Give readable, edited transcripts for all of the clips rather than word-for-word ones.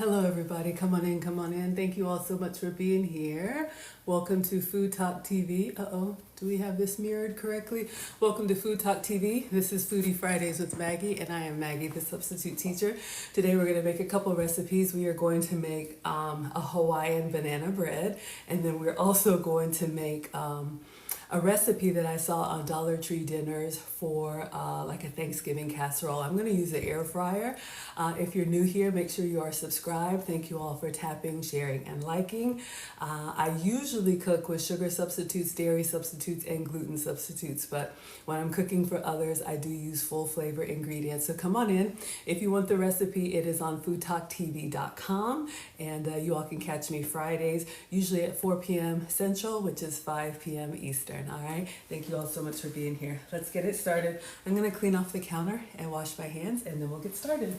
Hello everybody, come on in, come on in. Thank you all so much for being here. Welcome to FoodtokTV. Do we have this mirrored correctly? Welcome to FoodtokTV. This is Foodie Fridays with Maggie, and I am Maggie the Substitute Teacher. Today we're going to make a couple recipes. We are going to make a Hawaiian banana bread, and then we're also going to make a recipe that I saw on Dollar Tree dinners for like a Thanksgiving casserole. I'm going to use the air fryer. If you're new here, make sure you are subscribed. Thank you all for tapping, sharing, and liking. I usually cook with sugar substitutes, dairy substitutes, and gluten substitutes, but when I'm cooking for others, I do use full flavor ingredients. So come on in. If you want the recipe, it is on FoodtokTV.com, and you all can catch me Fridays, usually at 4 p.m. Central, which is 5 p.m. Eastern. All right, thank you all so much for being here. Let's get it started. I'm going to clean off the counter and wash my hands, and then we'll get started.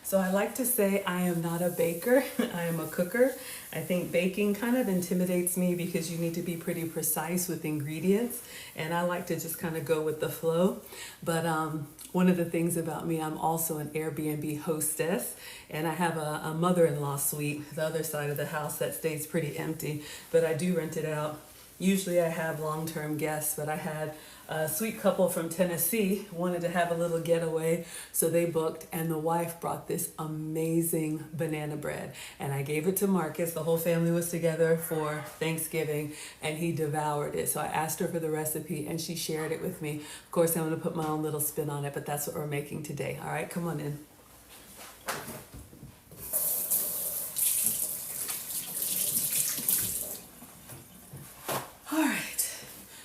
So I like to say I am not a baker, I am a cooker. I think baking kind of intimidates me because you need to be pretty precise with ingredients, and I like to just kind of go with the flow. But one of the things about me, I'm also an Airbnb hostess, and I have a mother-in-law suite, the other side of the house, that stays pretty empty, but I do rent it out. Usually I have long-term guests, but I had a sweet couple from Tennessee wanted to have a little getaway, so they booked, and the wife brought this amazing banana bread, and I gave it to Marcus. The whole family was together for Thanksgiving, and he devoured it. So I asked her for the recipe, and she shared it with me. Of course, I'm going to put my own little spin on it, but that's what we're making today. All right, come on in.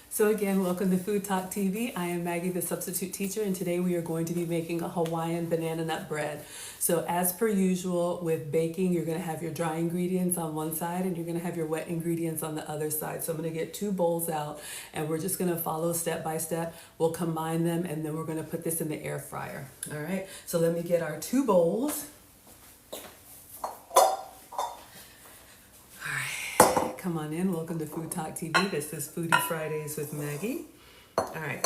So again, welcome to FoodtokTV. I am Maggie the Substitute Teacher, and today we are going to be making a Hawaiian banana nut bread. So as per usual with baking, you're going to have your dry ingredients on one side and you're going to have your wet ingredients on the other side. So I'm going to get two bowls out, and we're just going to follow step by step. We'll combine them, and then we're going to put this in the air fryer. All right, so let me get our two bowls. Come on in. Welcome to FoodtokTV. This is Foodie Fridays with Maggie. All right.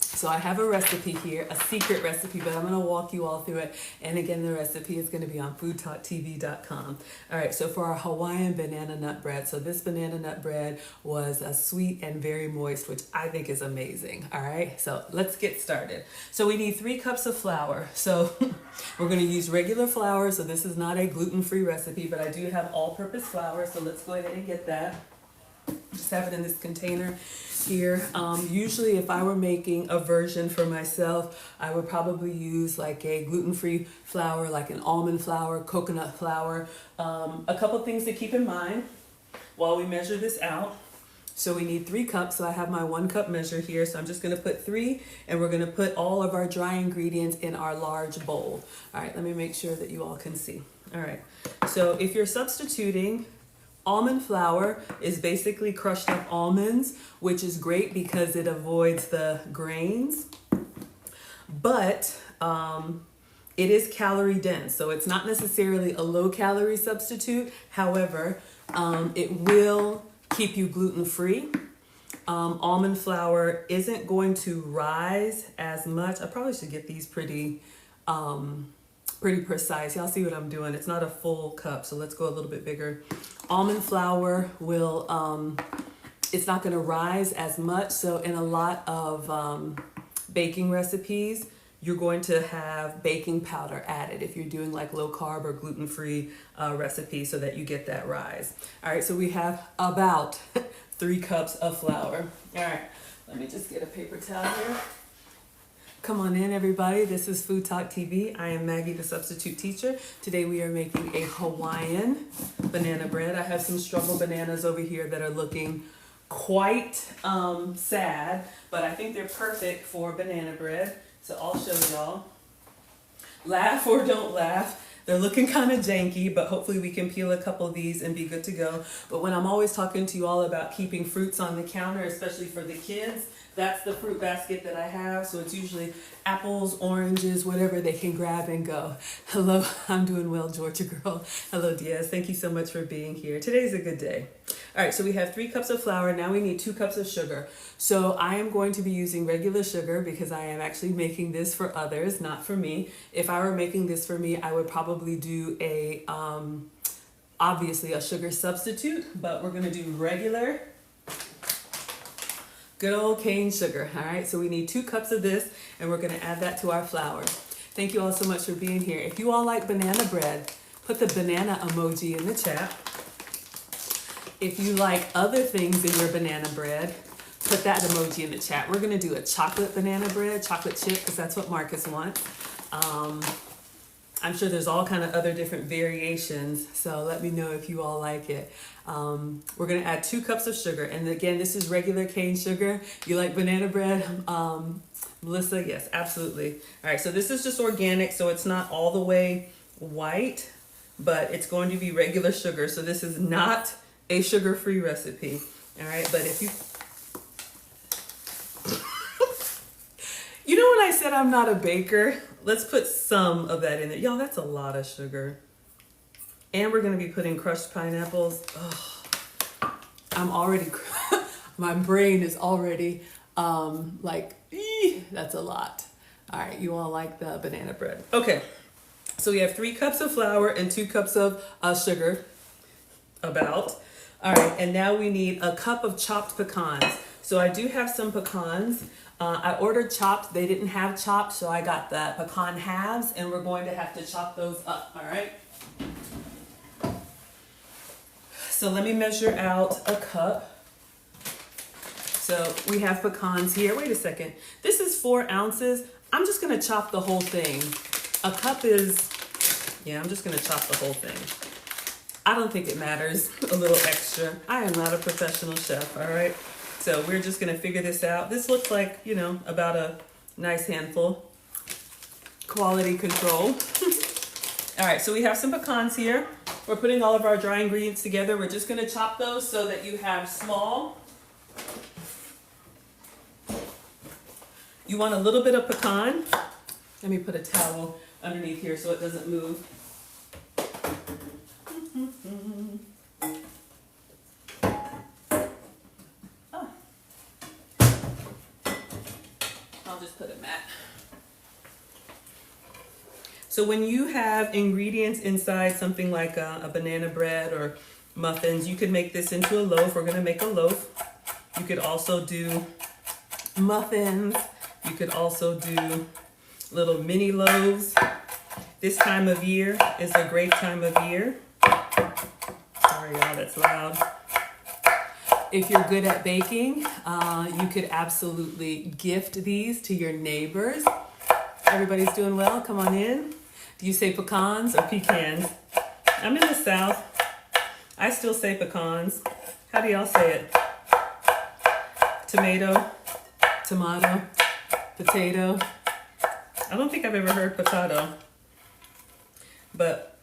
So I have a recipe here, a secret recipe, but I'm going to walk you all through it. And again, the recipe is going to be on FoodtokTV.com. All right, so for our Hawaiian banana nut bread, so this banana nut bread was sweet and very moist, which I think is amazing. All right, so let's get started. So we need 3 cups of flour. So we're going to use regular flour, so this is not a gluten-free recipe, but I do have all-purpose flour, so let's go ahead and get that. Just have it in this container here. Usually if I were making a version for myself, I would probably use like a gluten-free flour, like an almond flour, coconut flour. A couple things to keep in mind while we measure this out. So we need 3 cups. So I have my 1 cup measure here. So I'm just going to put 3, and we're going to put all of our dry ingredients in our large bowl. All right, let me make sure that you all can see. All right, so if you're substituting, almond flour is basically crushed up almonds, which is great because it avoids the grains, but it is calorie dense, so it's not necessarily a low calorie substitute. However, it will keep you gluten free. Almond flour isn't going to rise as much. I probably should get these pretty precise. Y'all see what I'm doing? It's not a full cup, so let's go a little bit bigger. Almond flour will, it's not going to rise as much. So in a lot of baking recipes, you're going to have baking powder added if you're doing like low carb or gluten-free recipes, so that you get that rise. All right, so we have about 3 cups of flour. All right, let me just get a paper towel here. Come on in, everybody. This is FoodtokTV. I am Maggie, the Substitute Teacher. Today we are making a Hawaiian banana bread. I have some struggle bananas over here that are looking quite sad, but I think they're perfect for banana bread. So I'll show y'all. Laugh or don't laugh. They're looking kind of janky, but hopefully we can peel a couple of these and be good to go. But when I'm always talking to you all about keeping fruits on the counter, especially for the kids, That's the fruit basket that I have. So it's usually apples, oranges, whatever they can grab and go. Hello, I'm doing well, Georgia girl. Hello, Diaz. Thank you so much for being here. Today's a good day. All right, so we have 3 cups of flour. Now we need 2 cups of sugar. So I am going to be using regular sugar because I am actually making this for others, not for me. If I were making this for me, I would probably do obviously a sugar substitute, but we're gonna do regular, good old cane sugar. All right, so we need 2 cups of this and we're gonna add that to our flour. Thank you all so much for being here. If you all like banana bread, put the banana emoji in the chat. If you like other things in your banana bread, put that emoji in the chat. We're gonna do a chocolate banana bread, chocolate chip, because that's what Marcus wants. I'm sure there's all kind of other different variations, so let me know if you all like it. We're gonna add 2 cups of sugar, and again, this is regular cane sugar. You like banana bread? Melissa, yes, absolutely. All right, so this is just organic, so it's not all the way white, but it's going to be regular sugar, so this is not a sugar-free recipe. All right, but if you... You know when I said I'm not a baker? Let's put some of that in there. Y'all, that's a lot of sugar. And we're gonna be putting crushed pineapples. Ugh. I'm already, my brain is already like, that's a lot. All right, you all like the banana bread. Okay, so we have 3 cups of flour and 2 cups of sugar, about. All right, and now we need a cup of chopped pecans. So I do have some pecans. I ordered chopped, they didn't have chopped, so I got the pecan halves, and we're going to have to chop those up, all right? So let me measure out a cup. So we have pecans here. Wait a second. This is 4 ounces. I'm just gonna chop the whole thing. A cup is, yeah, I'm just gonna chop the whole thing. I don't think it matters, a little extra. I am not a professional chef, all right? So we're just gonna figure this out. This looks like, you know, about a nice handful. Quality control. All right, so we have some pecans here. We're putting all of our dry ingredients together. We're just gonna chop those so that you have small. You want a little bit of pecan. Let me put a towel underneath here so it doesn't move. Oh. I'll just put a mat. So when you have ingredients inside something like a banana bread or muffins, you could make this into a loaf. We're gonna make a loaf. You could also do muffins. You could also do little mini loaves. This time of year is a great time of year. Sorry y'all, that's loud. If you're good at baking, you could absolutely gift these to your neighbors. Everybody's doing well, come on in. Do you say pecans or pecans? I'm in the South. I still say pecans. How do y'all say it? Tomato, tomato, potato. I don't think I've ever heard potato. But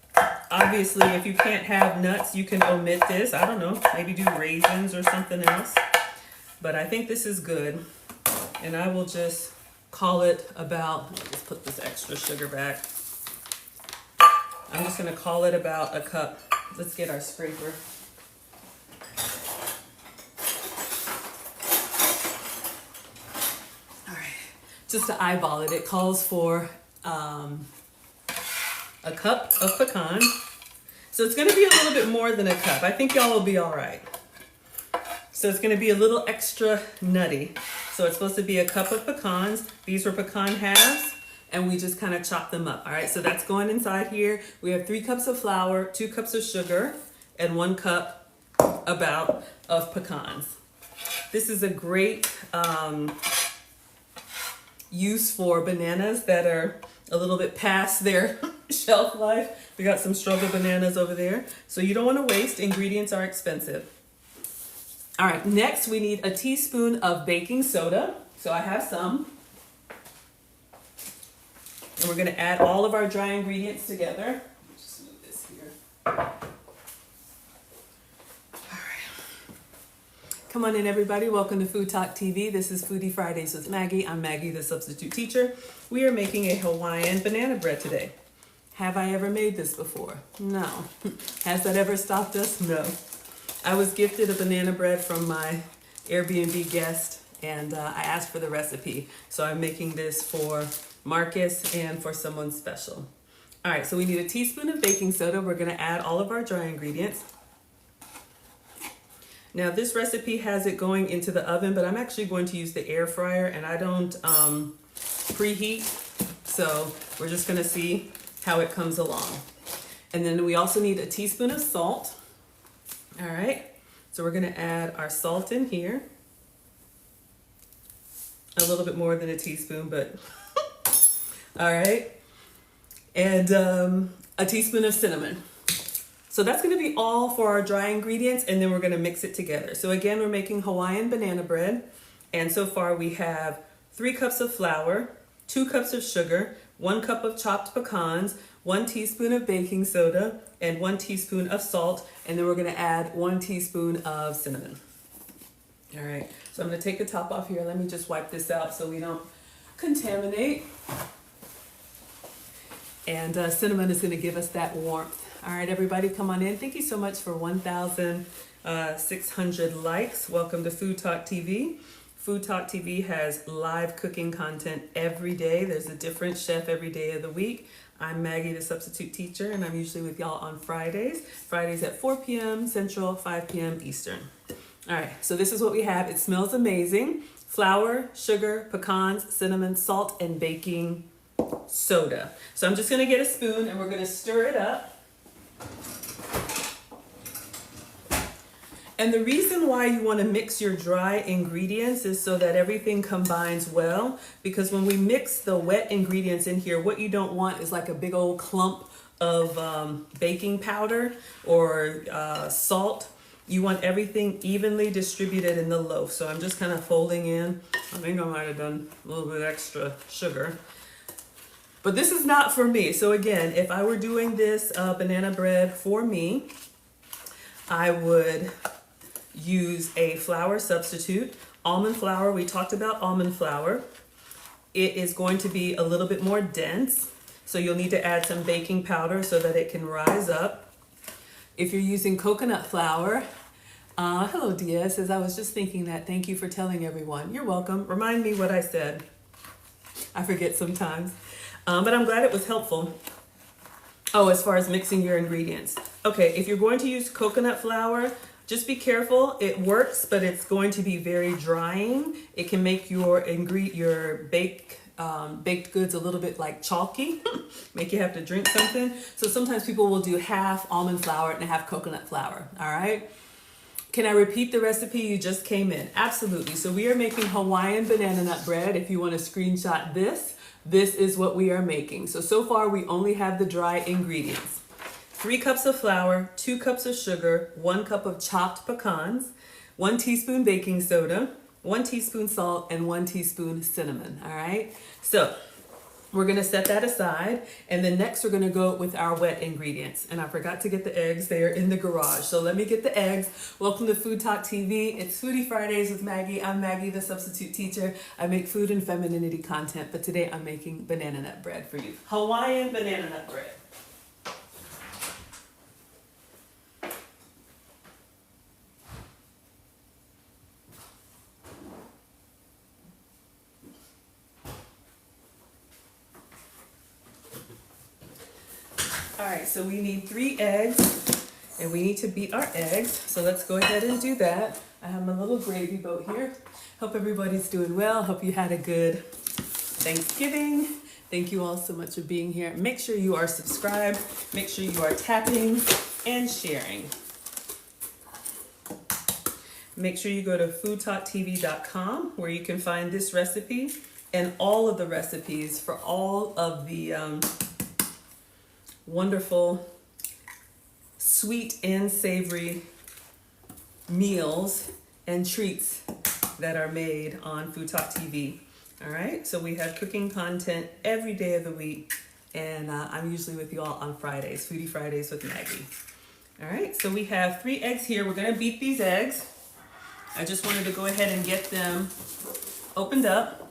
obviously, if you can't have nuts, you can omit this. I don't know, maybe do raisins or something else. But I think this is good. And I will just call it about, let me just put this extra sugar back. I'm just gonna call it about a cup. Let's get our scraper. All right, just to eyeball it, it calls for a cup of pecan. So it's gonna be a little bit more than a cup. I think y'all will be all right. So it's gonna be a little extra nutty. So it's supposed to be a cup of pecans. These were pecan halves, and we just kind of chop them up. All right, so that's going inside here. We have 3 cups of flour, 2 cups of sugar, and 1 cup about of pecans. This is a great use for bananas that are a little bit past their shelf life. We got some struggle bananas over there. So you don't want to waste. Ingredients are expensive. All right, next we need a teaspoon of baking soda. So I have some. And we're gonna add all of our dry ingredients together. Just move this here. All right. Come on in, everybody. Welcome to Food Talk TV. This is Foodie Fridays with Maggie. I'm Maggie the Substitute Teacher. We are making a Hawaiian banana bread today. Have I ever made this before? No. Has that ever stopped us? No. I was gifted a banana bread from my Airbnb guest, and I asked for the recipe. So I'm making this for Marcus and for someone special. All right, so we need a teaspoon of baking soda. We're going to add all of our dry ingredients. Now this recipe has it going into the oven, but I'm actually going to use the air fryer, and I don't preheat. So we're just going to see how it comes along. And then we also need a teaspoon of salt. All right, so we're going to add our salt in here. A little bit more than a teaspoon, but all right. And a teaspoon of cinnamon. So that's going to be all for our dry ingredients, and then we're going to mix it together. So again, we're making Hawaiian banana bread, and so far we have 3 cups of flour, 2 cups of sugar, 1 cup of chopped pecans, 1 teaspoon of baking soda, and 1 teaspoon of salt, and then we're going to add 1 teaspoon of cinnamon. All right, so I'm going to take the top off here. Let me just wipe this out so we don't contaminate. And cinnamon is going to give us that warmth. All right, everybody, come on in. Thank you so much for 1,600 likes. Welcome to Food Talk TV. Food Talk TV has live cooking content every day. There's a different chef every day of the week. I'm Maggie the Substitute Teacher, and I'm usually with y'all on Fridays. Fridays at 4 p.m. Central, 5 p.m. Eastern. All right, so this is what we have. It smells amazing. Flour, sugar, pecans, cinnamon, salt, and baking soda. So I'm just going to get a spoon, and we're going to stir it up. And the reason why you want to mix your dry ingredients is so that everything combines well, because when we mix the wet ingredients in here, what you don't want is like a big old clump of baking powder or salt. You want everything evenly distributed in the loaf. So I'm just kind of folding in. I think I might have done a little bit extra sugar. But this is not for me. So again, if I were doing this banana bread for me, I would use a flour substitute. Almond flour, we talked about almond flour. It is going to be a little bit more dense. So you'll need to add some baking powder so that it can rise up. If you're using coconut flour, hello Dia, says I was just thinking that. Thank you for telling everyone. You're welcome. Remind me what I said. I forget sometimes. But I'm glad it was helpful. Oh, as far as mixing your ingredients. Okay, if you're going to use coconut flour, just be careful. It works, but it's going to be very drying. It can make your baked goods a little bit like chalky, make you have to drink something. So sometimes people will do half almond flour and half coconut flour, all right? Can I repeat the recipe you just came in? Absolutely. So we are making Hawaiian banana nut bread. If you want to screenshot this, this is what we are making. So far we only have the dry ingredients. 3 cups of flour, 2 cups of sugar, 1 cup of chopped pecans, 1 teaspoon baking soda, 1 teaspoon salt, and 1 teaspoon cinnamon, all right? So we're gonna set that aside, and then next we're gonna go with our wet ingredients. And I forgot to get the eggs, they are in the garage. So let me get the eggs. Welcome to Food Talk TV. It's Foodie Fridays with Maggie. I'm Maggie the Substitute Teacher. I make food and femininity content, but today I'm making banana nut bread for you. Hawaiian banana nut bread. All right, so we need 3 eggs, and we need to beat our eggs. So let's go ahead and do that. I have my little gravy boat here. Hope everybody's doing well. Hope you had a good Thanksgiving. Thank you all so much for being here. Make sure you are subscribed. Make sure you are tapping and sharing. Make sure you go to FoodtokTV.com where you can find this recipe and all of the recipes for all of the wonderful sweet and savory meals and treats that are made on Food Talk TV. All right, so we have cooking content every day of the week, and I'm usually with you all on Fridays, Foodie Fridays with Maggie. All right, so we have 3 eggs here. We're gonna beat these eggs. I just wanted to go ahead and get them opened up.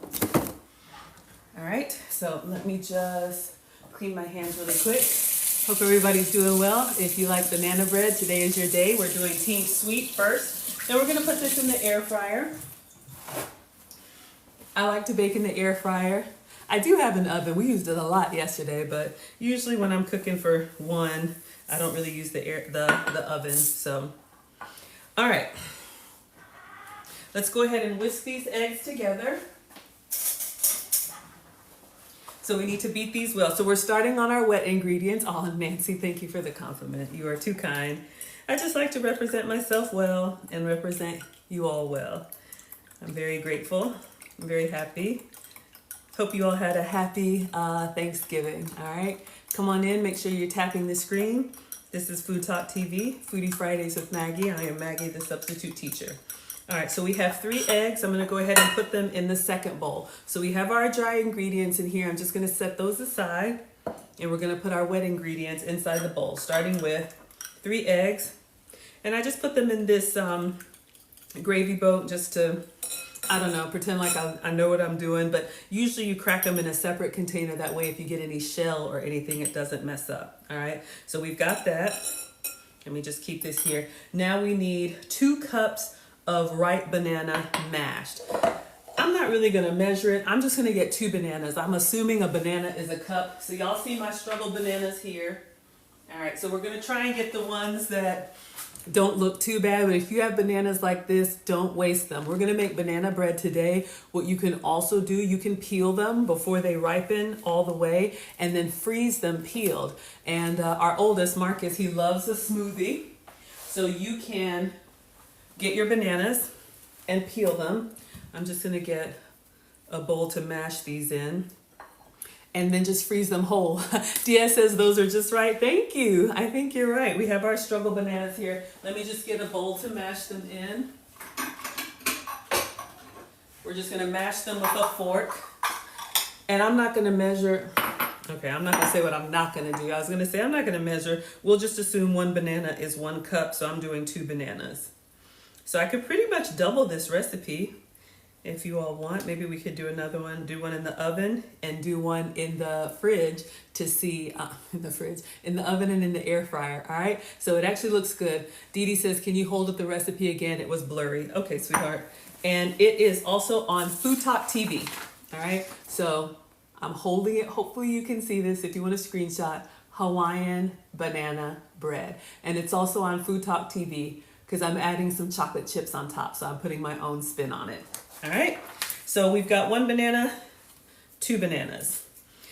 All right, so let me just clean my hands really quick. Hope everybody's doing well. If you like banana bread, today is your day. We're doing Team Sweet first. Then we're gonna put this in the air fryer. I like to bake in the air fryer. I do have an oven. We used it a lot yesterday, but usually when I'm cooking for one, I don't really use the oven. So, all right. Let's go ahead and whisk these eggs together. So we need to beat these well. So we're starting on our wet ingredients. Oh, Nancy, thank you for the compliment. You are too kind. I just like to represent myself well and represent you all well. I'm very grateful. I'm very happy. Hope you all had a happy Thanksgiving. All right, come on in. Make sure you're tapping the screen. This is FoodtokTV, Foodie Fridays with Maggie. I am Maggie the Substitute Teacher. All right, so we have 3 eggs. I'm gonna go ahead and put them in the second bowl. So we have our dry ingredients in here. I'm just gonna set those aside, and we're gonna put our wet ingredients inside the bowl, starting with 3 eggs. And I just put them in this gravy boat just to, I don't know, pretend like I know what I'm doing, but usually you crack them in a separate container. That way if you get any shell or anything, it doesn't mess up. All right, so we've got that. Let me just keep this here. Now we need 2 cups of ripe banana mashed. I'm not really gonna measure it. I'm just gonna get 2 bananas. I'm assuming a banana is a cup. So y'all see my struggle bananas here. All right, so we're gonna try and get the ones that don't look too bad, but if you have bananas like this, don't waste them. We're gonna make banana bread today. What you can also do, you can peel them before they ripen all the way and then freeze them peeled. And our oldest, Marcus, he loves a smoothie. So you can get your bananas and peel them. I'm just gonna get a bowl to mash these in and then just freeze them whole. Dia says those are just right. Thank you. I think you're right. We have our struggle bananas here. Let me just get a bowl to mash them in. We're just gonna mash them with a fork. And I'm not gonna measure. Okay, I'm not gonna say what I'm not gonna do. I was gonna say I'm not gonna measure. We'll just assume 1 banana is 1 cup, so I'm doing 2 bananas. So I could pretty much double this recipe if you all want. Maybe we could do another one, do one in the oven and do one in the fridge to see, in the oven and in the air fryer, all right? So it actually looks good. Dee Dee says, can you hold up the recipe again? It was blurry. Okay, sweetheart. And it is also on FoodtokTV, all right? So I'm holding it. Hopefully you can see this if you want a screenshot. Hawaiian banana bread. And it's also on FoodtokTV, because I'm adding some chocolate chips on top, so I'm putting my own spin on it. All right, so we've got 1 banana, 2 bananas.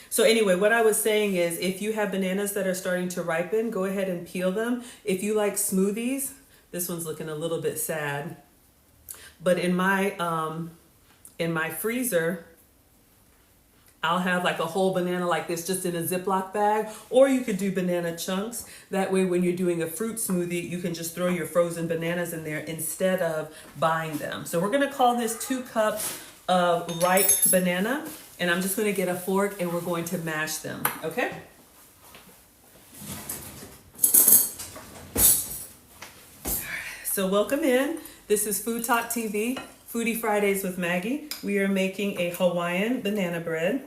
So anyway, what I was saying is if you have bananas that are starting to ripen, go ahead and peel them. If you like smoothies, this one's looking a little bit sad, but in my freezer, I'll have like a whole banana like this just in a Ziploc bag, or you could do banana chunks. That way when you're doing a fruit smoothie, you can just throw your frozen bananas in there instead of buying them. So we're gonna call this 2 cups of ripe banana, and I'm just gonna get a fork and we're going to mash them, okay? So welcome in. This is FoodtokTV. Foodie Fridays with Maggie. We are making a Hawaiian banana bread.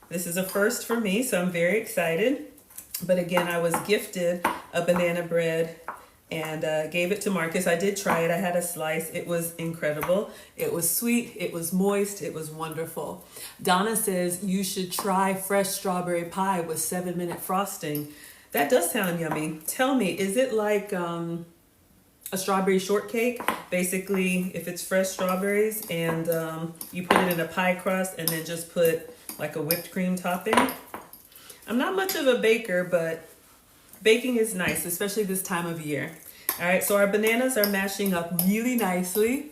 This is a first for me, so I'm very excited. But again, I was gifted a banana bread and gave it to Marcus. I did try it. I had a slice. It was incredible. It was sweet. It was moist. It was wonderful. Donna says you should try fresh strawberry pie with 7-minute frosting. That does sound yummy. Tell me, is it like a strawberry shortcake? Basically, if it's fresh strawberries and you put it in a pie crust and then just put like a whipped cream topping. I'm not much of a baker, but baking is nice, especially this time of year. All right, so our bananas are mashing up really nicely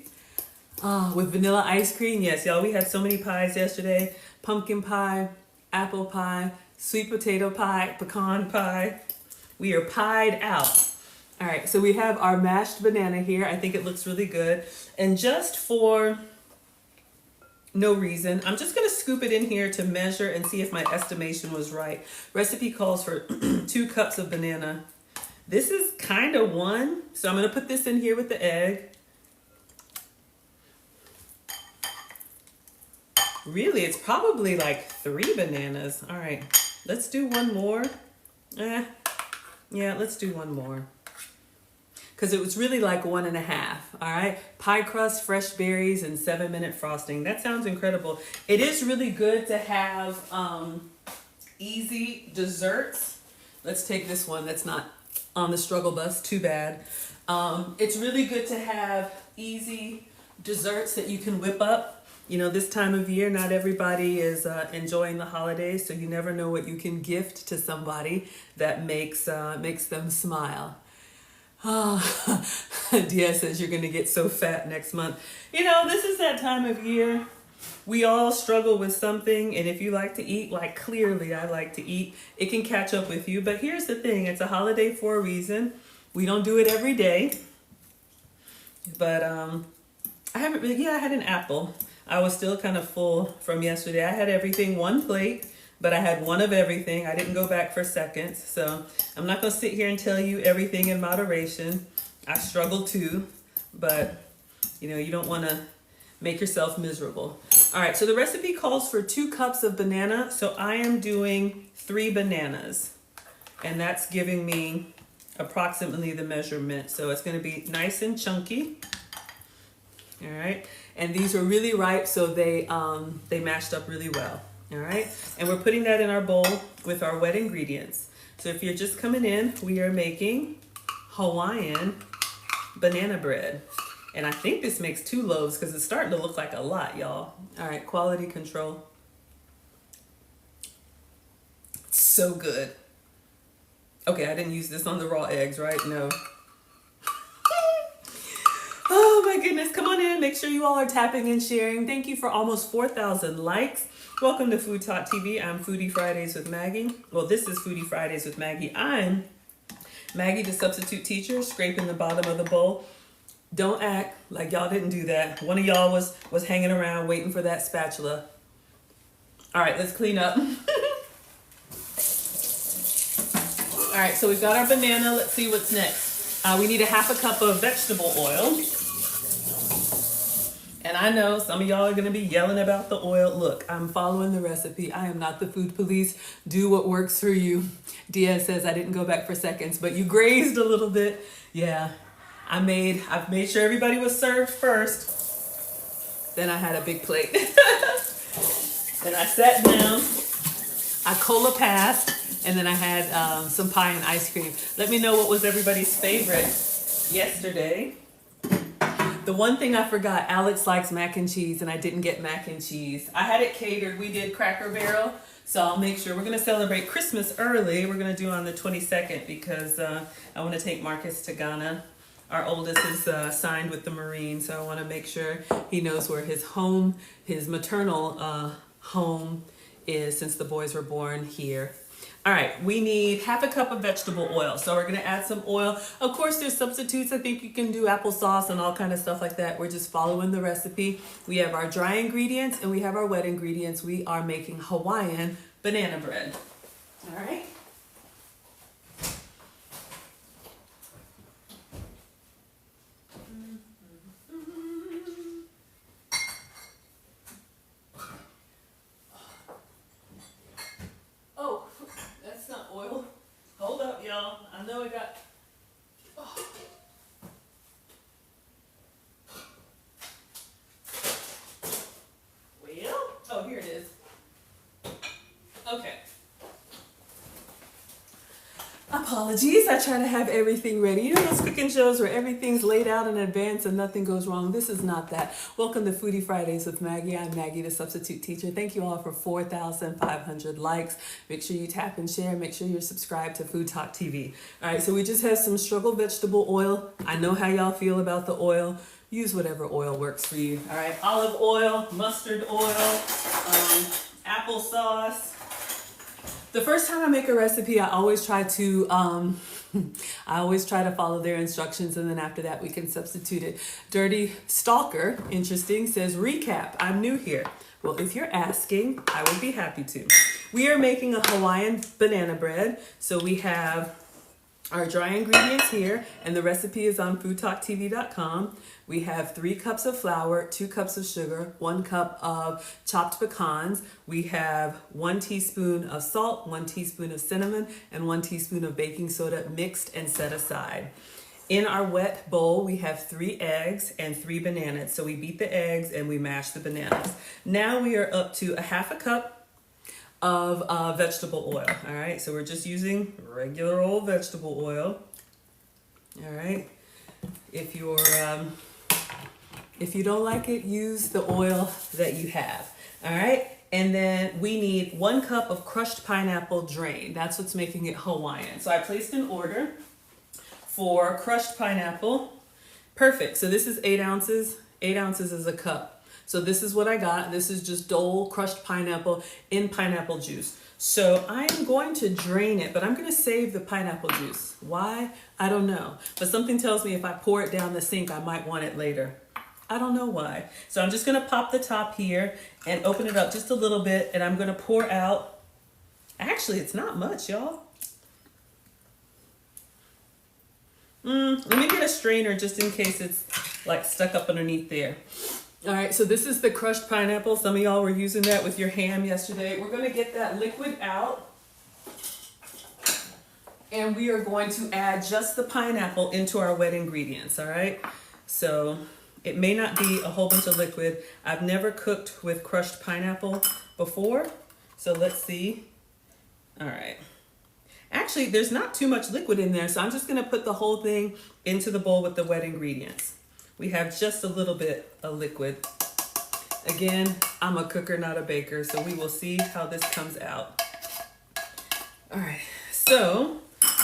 with vanilla ice cream. Yes, y'all, we had so many pies yesterday. Pumpkin pie, apple pie, sweet potato pie, pecan pie. We are pied out. All right, so we have our mashed banana here. I think it looks really good. And just for no reason, I'm just gonna scoop it in here to measure and see if my estimation was right. Recipe calls for 2 cups of banana. This is kind of 1, so I'm gonna put this in here with the egg. Really, it's probably like 3 bananas. All right, let's do one more. Yeah, let's do one more. Because it was really like 1.5. All right, pie crust, fresh berries, and 7-minute frosting. That sounds incredible. It is really good to have easy desserts. Let's take this one that's not on the struggle bus. Too bad. It's really good to have easy desserts that you can whip up. You know, this time of year, not everybody is enjoying the holidays, so you never know what you can gift to somebody that makes them smile. Dia says you're going to get so fat next month. You know, this is that time of year. We all struggle with something, and if you like to eat, like clearly I like to eat, it can catch up with you. But here's the thing, it's a holiday for a reason. We don't do it every day. But I had an apple. I was still kind of full from yesterday. I had everything, 1 plate. But I had one of everything. I didn't go back for seconds. So I'm not going to sit here and tell you everything in moderation. I struggle too. But, you know, you don't want to make yourself miserable. All right. So the recipe calls for 2 cups of banana. So I am doing 3 bananas. And that's giving me approximately the measurement. So it's going to be nice and chunky. All right. And these are really ripe. So they mashed up really well. All right, and we're putting that in our bowl with our wet ingredients. So if you're just coming in, we are making Hawaiian banana bread. And I think this makes 2 loaves because it's starting to look like a lot, y'all. All right, quality control. So good. Okay, I didn't use this on the raw eggs, right? No. Oh my goodness, come on in. Make sure you all are tapping and sharing. Thank you for almost 4,000 likes. Welcome to FoodtokTV. I'm Foodie Fridays with Maggie. Well, this is Foodie Fridays with Maggie. I'm Maggie the Substitute Teacher, scraping the bottom of the bowl. Don't act like y'all didn't do that. One of y'all was hanging around waiting for that spatula. All right, let's clean up. All right, so we've got our banana. Let's see what's next. We need a 1/2 cup of vegetable oil. And I know some of y'all are going to be yelling about the oil. Look, I'm following the recipe. I am not the food police. Do what works for you. Dia says I didn't go back for seconds, but you grazed a little bit. Yeah, I've made sure everybody was served first. Then I had a big plate. Then I sat down. I cola passed, and then I had some pie and ice cream. Let me know what was everybody's favorite yesterday. The one thing I forgot, Alex likes mac and cheese, and I didn't get mac and cheese. I had it catered. We did Cracker Barrel, so I'll make sure. We're going to celebrate Christmas early. We're going to do on the 22nd because I want to take Marcus to Ghana. Our oldest is signed with the Marines, so I want to make sure he knows where his home, his maternal home is since the boys were born here. All right, we need 1/2 cup of vegetable oil. So we're gonna add some oil. Of course, there's substitutes. I think you can do applesauce and all kind of stuff like that. We're just following the recipe. We have our dry ingredients and we have our wet ingredients. We are making Hawaiian banana bread. All right. I know I got, here it is. Okay. Apologies, I try to have everything ready. You know those cooking shows where everything's laid out in advance and nothing goes wrong? This is not that. Welcome to Foodie Fridays with Maggie. I'm Maggie the Substitute Teacher. Thank you all for 4,500 likes. Make sure you tap and share. Make sure you're subscribed to FoodtokTV. All right, so we just have some struggle vegetable oil. I know how y'all feel about the oil. Use whatever oil works for you. All right, olive oil, mustard oil, applesauce. The first time I make a recipe, I always try to follow their instructions, and then after that we can substitute it. Dirty Stalker, interesting, says recap. I'm new here. Well, if you're asking, I would be happy to. We are making a Hawaiian banana bread. So we have our dry ingredients here, and the recipe is on foodtoktv.com. We have 3 cups of flour, 2 cups of sugar, 1 cup of chopped pecans. We have 1 teaspoon of salt, 1 teaspoon of cinnamon, and 1 teaspoon of baking soda mixed and set aside. In our wet bowl, we have 3 eggs and 3 bananas. So we beat the eggs and we mash the bananas. Now we are up to a half a cup of vegetable oil. All right, so we're just using regular old vegetable oil. All right, if you don't like it, use the oil that you have. All right, and then we need 1 cup of crushed pineapple drained. That's what's making it Hawaiian. So I placed an order for crushed pineapple. Perfect. So this is 8 ounces. 8 ounces is a cup. So this is what I got. This is just Dole crushed pineapple in pineapple juice. So I'm going to drain it, but I'm going to save the pineapple juice. Why? I don't know. But something tells me if I pour it down the sink, I might want it later. I don't know why. So I'm just going to pop the top here and open it up just a little bit. And I'm going to pour out. Actually, it's not much, y'all. Let me get a strainer just in case it's like stuck up underneath there. All right, so this is the crushed pineapple. Some of y'all were using that with your ham yesterday. We're gonna get that liquid out. And we are going to add just the pineapple into our wet ingredients, all right? So it may not be a whole bunch of liquid. I've never cooked with crushed pineapple before. So let's see. All right. Actually, there's not too much liquid in there, so I'm just gonna put the whole thing into the bowl with the wet ingredients. We have just a little bit of liquid. Again, I'm a cooker, not a baker, so we will see how this comes out. All right, so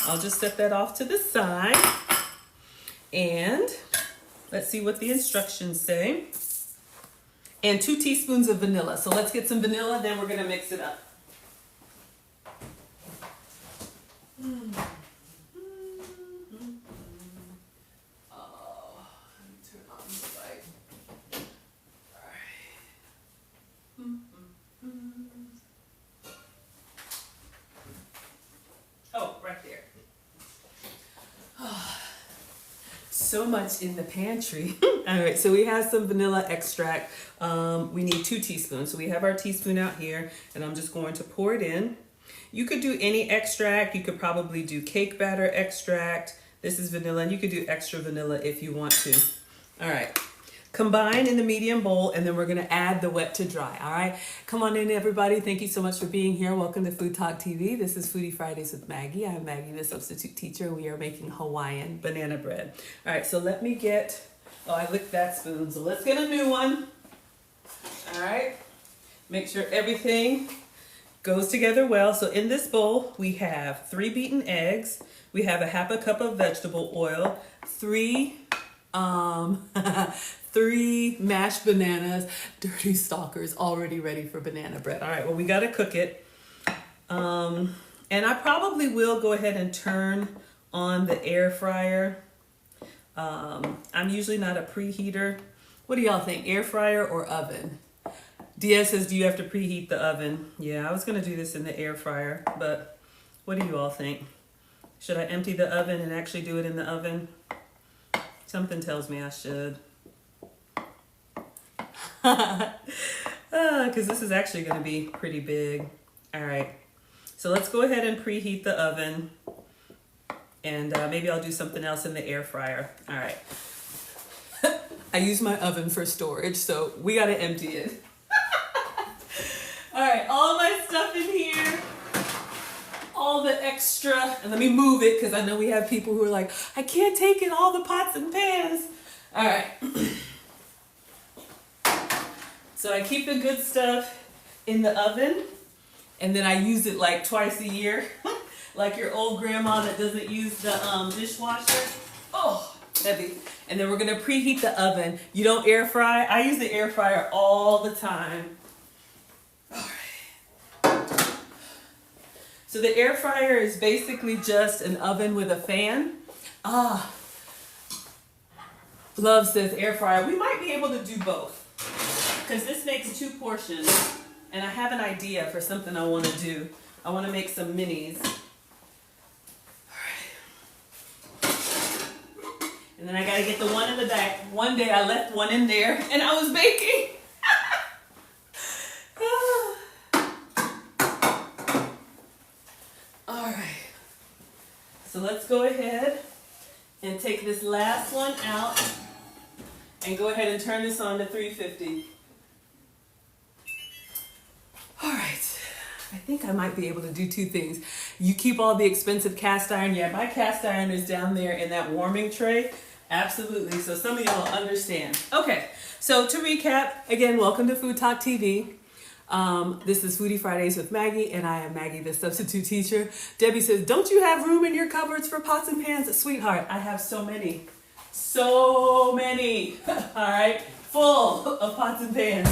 I'll just set that off to the side. And let's see what the instructions say. And 2 teaspoons of vanilla. So let's get some vanilla, then we're gonna mix it up. Oh, right there. So much in the pantry. All right, so we have some vanilla extract. We need 2 teaspoons. So we have our teaspoon out here, and I'm just going to pour it in. You could do any extract. You could probably do cake batter extract. This is vanilla, and you could do extra vanilla if you want to. All right. Combine in the medium bowl, and then we're gonna add the wet to dry, all right? Come on in, everybody. Thank you so much for being here. Welcome to Food Talk TV. This is Foodie Fridays with Maggie. I'm Maggie the Substitute Teacher, and we are making Hawaiian banana bread. All right, so let me get, oh, I licked that spoon, so let's get a new one. All right, make sure everything goes together well. So in this bowl, we have 3 beaten eggs. We have a half a cup of vegetable oil, 3 mashed bananas, dirty stalkers, already ready for banana bread. All right, well, we got to cook it. And I probably will go ahead and turn on the air fryer. I'm usually not a preheater. What do y'all think, air fryer or oven? Dia says, do you have to preheat the oven? Yeah, I was going to do this in the air fryer, but what do you all think? Should I empty the oven and actually do it in the oven? Something tells me I should. Because this is actually going to be pretty big. All right, so let's go ahead and preheat the oven, and maybe I'll do something else in the air fryer. All right. I use my oven for storage, so we got to empty it. All right, all my stuff in here, all the extra, and let me move it because I know we have people who are like, I can't take in all the pots and pans. All right. So I keep the good stuff in the oven, and then I use it like twice a year, like your old grandma that doesn't use the dishwasher. Oh, heavy. And then we're gonna preheat the oven. You don't air fry? I use the air fryer all the time. All right. So the air fryer is basically just an oven with a fan. Love says air fryer. We might be able to do both, because this makes 2 portions, and I have an idea for something I want to do. I want to make some minis. All right. And then I gotta get the one in the back. One day I left one in there and I was baking. All right. So let's go ahead and take this last one out and go ahead and turn this on to 350. All right. I think I might be able to do two things. You keep all the expensive cast iron. Yeah, my cast iron is down there in that warming tray. Absolutely. So some of y'all understand. Okay. So to recap, again, welcome to Food Talk TV. This is Foodie Fridays with Maggie, and I am Maggie the Substitute Teacher. Debbie says, don't you have room in your cupboards for pots and pans? Sweetheart, I have so many. So many. All right. Full of pots and pans.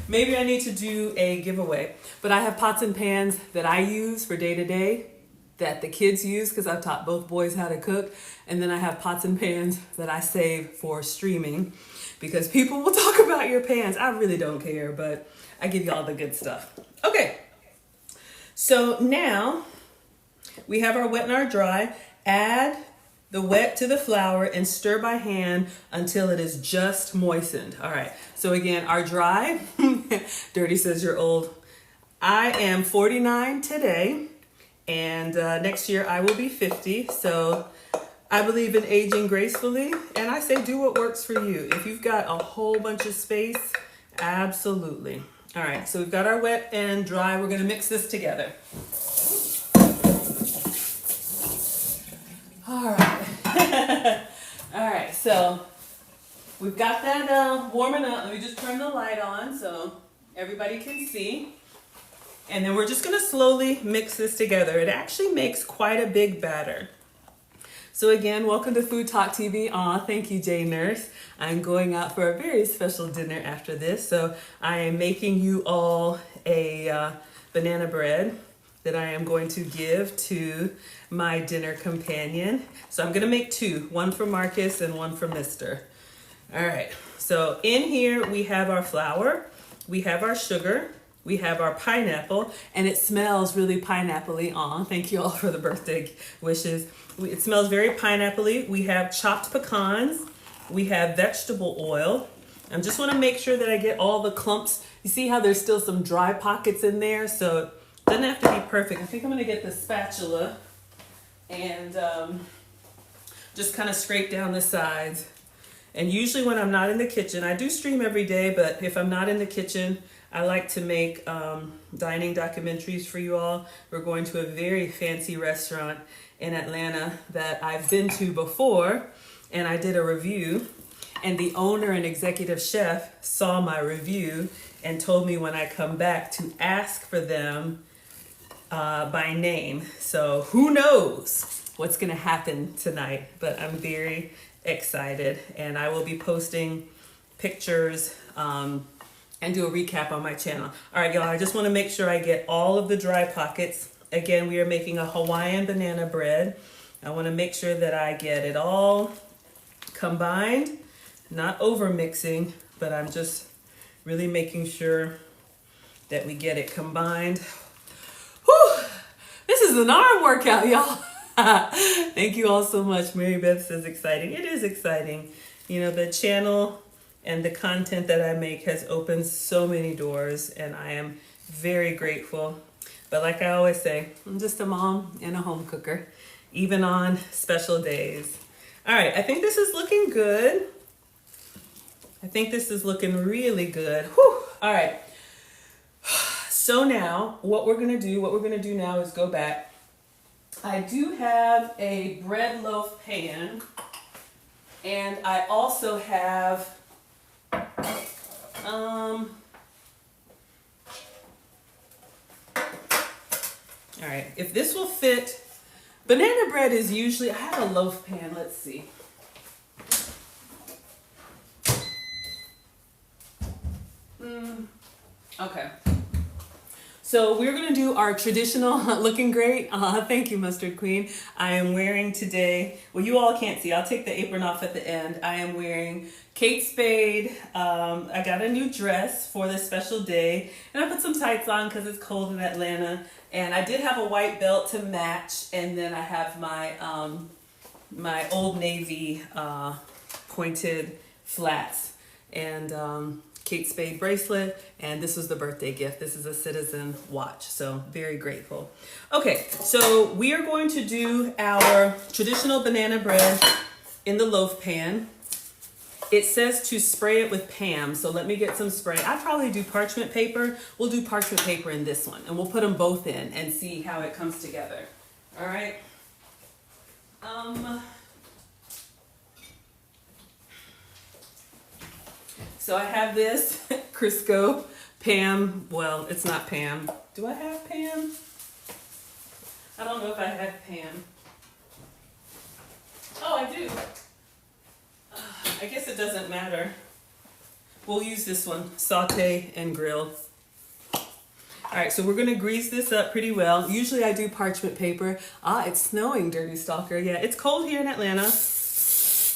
Maybe I need to do a giveaway. But I have pots and pans that I use for day to day, that the kids use because I've taught both boys how to cook. And then I have pots and pans that I save for streaming because people will talk about your pans. I really don't care, but I give you all the good stuff. Okay, so now we have our wet and our dry. Add the wet to the flour and stir by hand until it is just moistened. All right, so again, our dry, Dirty says you're old. I am 49 today, and next year I will be 50. So I believe in aging gracefully, and I say do what works for you. If you've got a whole bunch of space, absolutely. All right, so we've got our wet and dry. We're gonna mix this together. All right. All right, so we've got that warming up. Let me just turn the light on so everybody can see. And then we're just gonna slowly mix this together. It actually makes quite a big batter. So again, welcome to Food Talk TV. Aw, thank you, Jay Nurse. I'm going out for a very special dinner after this. So I am making you all a banana bread that I am going to give to my dinner companion. So I'm gonna make two, one for Marcus and one for Mr. All right, so in here we have our flour, we have our sugar, we have our pineapple, and it smells really pineapple-y. Aw, thank you all for the birthday wishes. It smells very pineapple-y. We have chopped pecans. We have vegetable oil. I just want to make sure that I get all the clumps. You see how there's still some dry pockets in there? So it doesn't have to be perfect. I think I'm going to get the spatula and just kind of scrape down the sides. And usually when I'm not in the kitchen, I do stream every day, but if I'm not in the kitchen, I like to make dining documentaries for you all. We're going to a very fancy restaurant in Atlanta that I've been to before, and I did a review, and the owner and executive chef saw my review and told me when I come back to ask for them by name. So who knows what's gonna happen tonight, but I'm very excited, and I will be posting pictures and do a recap on my channel. All right, y'all, I just wanna make sure I get all of the dry pockets. Again, we are making a Hawaiian banana bread. I wanna make sure that I get it all combined, not over mixing, but I'm just really making sure that we get it combined. Whew, this is an arm workout, y'all. Thank you all so much. Mary Beth says exciting. It is exciting. You know, the channel and the content that I make has opened so many doors, and I am very grateful. But like I always say, I'm just a mom and a home cooker, even on special days. All right, I think this is looking good. I think this is looking really good. Whew. All right. So now what we're gonna do now is go back. I do have a bread loaf pan, and I also have all right, if this will fit, banana bread is usually, I have a loaf pan, let's see. Okay. So we're gonna do our traditional, looking great. Thank you, Mustard Queen. I am wearing today, well, you all can't see, I'll take the apron off at the end. I am wearing Kate Spade. I got a new dress for this special day, and I put some tights on because it's cold in Atlanta. And I did have a white belt to match, and then I have my my Old Navy pointed flats. And Kate Spade bracelet, and this was the birthday gift. This is a Citizen watch, so very grateful. Okay, so we are going to do our traditional banana bread in the loaf pan. It says to spray it with Pam, so let me get some spray. I probably do parchment paper. We'll do parchment paper in this one, and we'll put them both in and see how it comes together. All right. So I have this Crisco Pam. Well, it's not Pam. Do I have Pam? I don't know if I have Pam. Oh, I do. I guess it doesn't matter. We'll use this one, saute and grill. All right, so we're gonna grease this up pretty well. Usually I do parchment paper. Ah, it's snowing, Dirty Stalker. Yeah, it's cold here in Atlanta.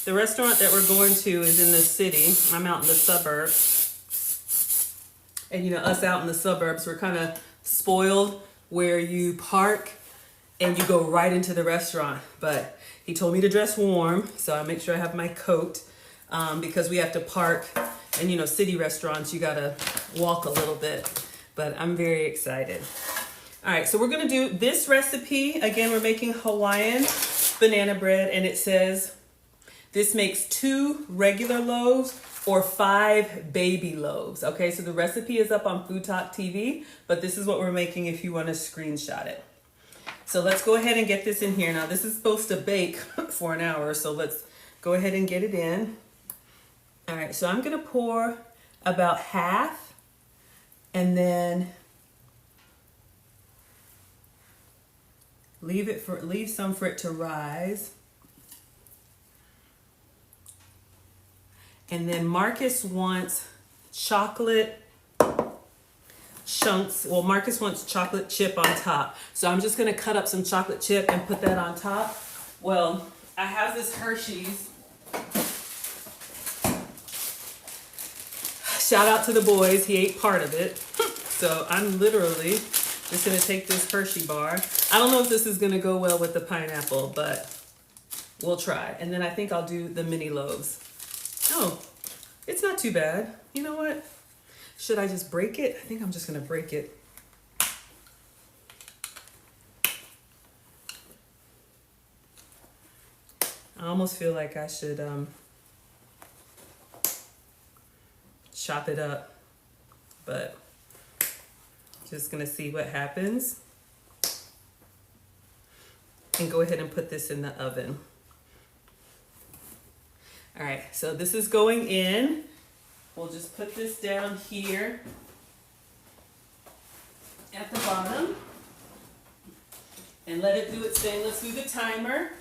The restaurant that we're going to is in the city. I'm out in the suburbs. And you know, us out in the suburbs, we're kind of spoiled where you park and you go right into the restaurant. But he told me to dress warm, so I make sure I have my coat because we have to park. And you know, city restaurants, you gotta walk a little bit. But I'm very excited. All right, so we're gonna do this recipe. Again, we're making Hawaiian banana bread, and it says, this makes 2 regular loaves or 5 baby loaves. Okay, so the recipe is up on FoodtokTV, but this is what we're making if you want to screenshot it. So let's go ahead and get this in here. Now this is supposed to bake for an hour, so let's go ahead and get it in. All right, so I'm gonna pour about half and then leave some for it to rise. And then Marcus wants chocolate chunks. Well, Marcus wants chocolate chip on top. So I'm just gonna cut up some chocolate chip and put that on top. Well, I have this Hershey's. Shout out to the boys, he ate part of it. So I'm literally just gonna take this Hershey bar. I don't know if this is gonna go well with the pineapple, but we'll try. And then I think I'll do the mini loaves. Oh, it's not too bad. You know what? Should I just break it? I think I'm just gonna break it. I almost feel like I should chop it up, but just gonna see what happens and go ahead and put this in the oven. All right, so this is going in. We'll just put this down here at the bottom and let it do its thing. Let's do the timer.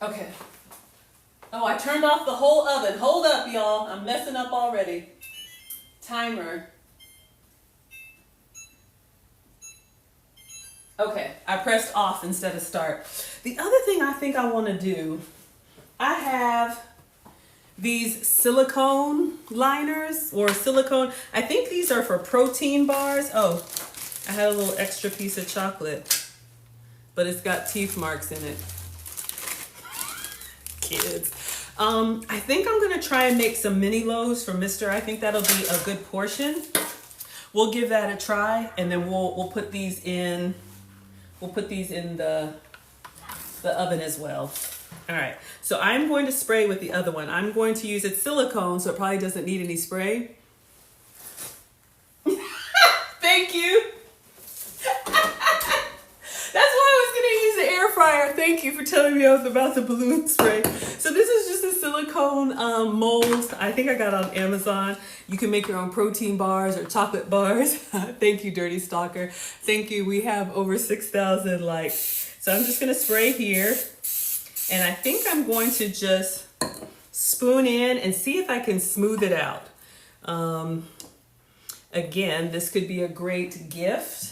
Okay. Oh, I turned off the whole oven. Hold up, y'all. I'm messing up already. Timer. Okay, I pressed off instead of start. The other thing I think I want to do, I have these silicone liners or silicone. I think these are for protein bars. Oh, I had a little extra piece of chocolate, but it's got teeth marks in it. Kids. I think I'm going to try and make some mini loaves for Mr. I think that'll be a good portion. We'll give that a try, and then we'll put these in. We'll put these in the oven as well. All right, so I'm going to spray with the other one. I'm going to use it silicone, so it probably doesn't need any spray. Thank you. That's why I was gonna use the air fryer. Thank you for telling me I was about the balloon spray. So this is just a silicone mold. I think I got it on Amazon. You can make your own protein bars or chocolate bars. Thank you, Dirty Stalker. Thank you. We have over 6,000 likes. So I'm just gonna spray here. And I think I'm going to just spoon in and see if I can smooth it out. Again, this could be a great gift.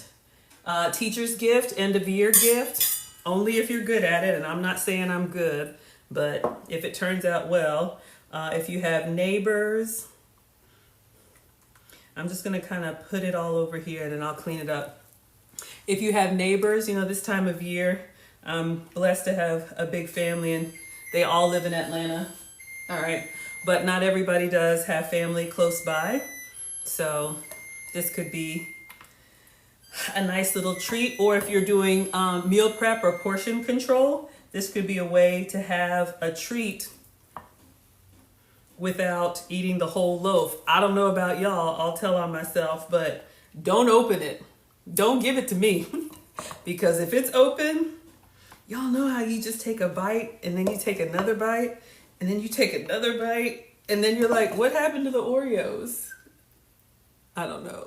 Teacher's gift, end of year gift, only if you're good at it. And I'm not saying I'm good, but if it turns out well, if you have neighbors, I'm just gonna kind of put it all over here and then I'll clean it up. If you have neighbors, you know, this time of year, I'm blessed to have a big family and they all live in Atlanta. All right. But not everybody does have family close by. So this could be a nice little treat. Or if you're doing meal prep or portion control, this could be a way to have a treat without eating the whole loaf. I don't know about y'all, I'll tell on myself, but don't open it. Don't give it to me. Because if it's open, y'all know how you just take a bite and then you take another bite and then you take another bite and then you're like, what happened to the Oreos? I don't know.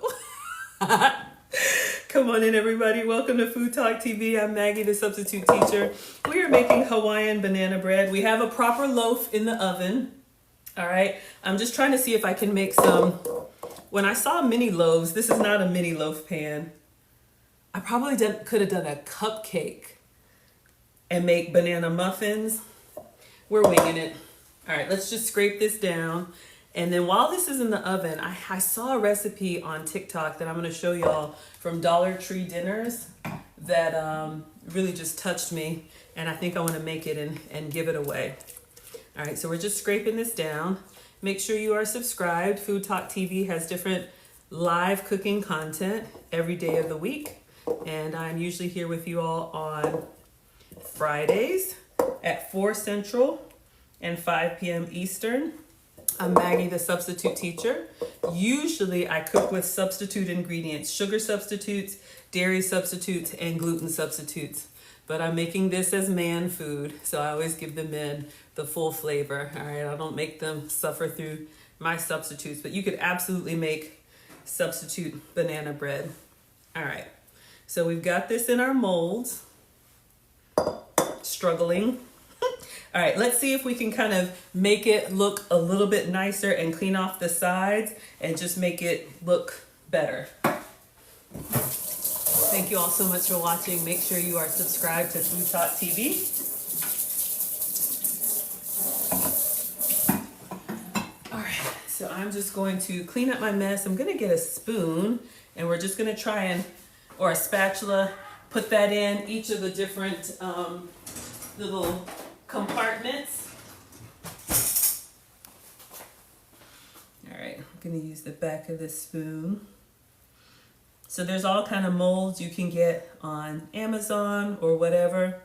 Come on in, everybody. Welcome to Food Talk TV. I'm Maggie the Substitute Teacher. We are making Hawaiian banana bread. We have a proper loaf in the oven. All right. I'm just trying to see if I can make some. When I saw mini loaves, this is not a mini loaf pan. I probably could have done a cupcake and make banana muffins. We're winging it. All right, let's just scrape this down. And then while this is in the oven, I saw a recipe on TikTok that I'm going to show y'all from Dollar Tree dinners that really just touched me. And I think I want to make it and give it away. All right, so we're just scraping this down. Make sure you are subscribed. Food Talk TV has different live cooking content every day of the week. And I'm usually here with you all on Fridays at 4 Central and 5 p.m. Eastern. I'm Maggie the Substitute Teacher. Usually I cook with substitute ingredients, sugar substitutes, dairy substitutes, and gluten substitutes. But I'm making this as man food, so I always give the men the full flavor. All right, I don't make them suffer through my substitutes, but you could absolutely make substitute banana bread. All right, so we've got this in our molds. Struggling. All right, let's see if we can kind of make it look a little bit nicer and clean off the sides and just make it look better. Thank you all so much for watching. Make sure you are subscribed to Food Talk TV. All right, so I'm just going to clean up my mess. I'm going to get a spoon and we're just going to try and, or a spatula, put that in each of the different little compartments. All right, I'm going to use the back of this spoon. So there's all kind of molds you can get on Amazon or whatever.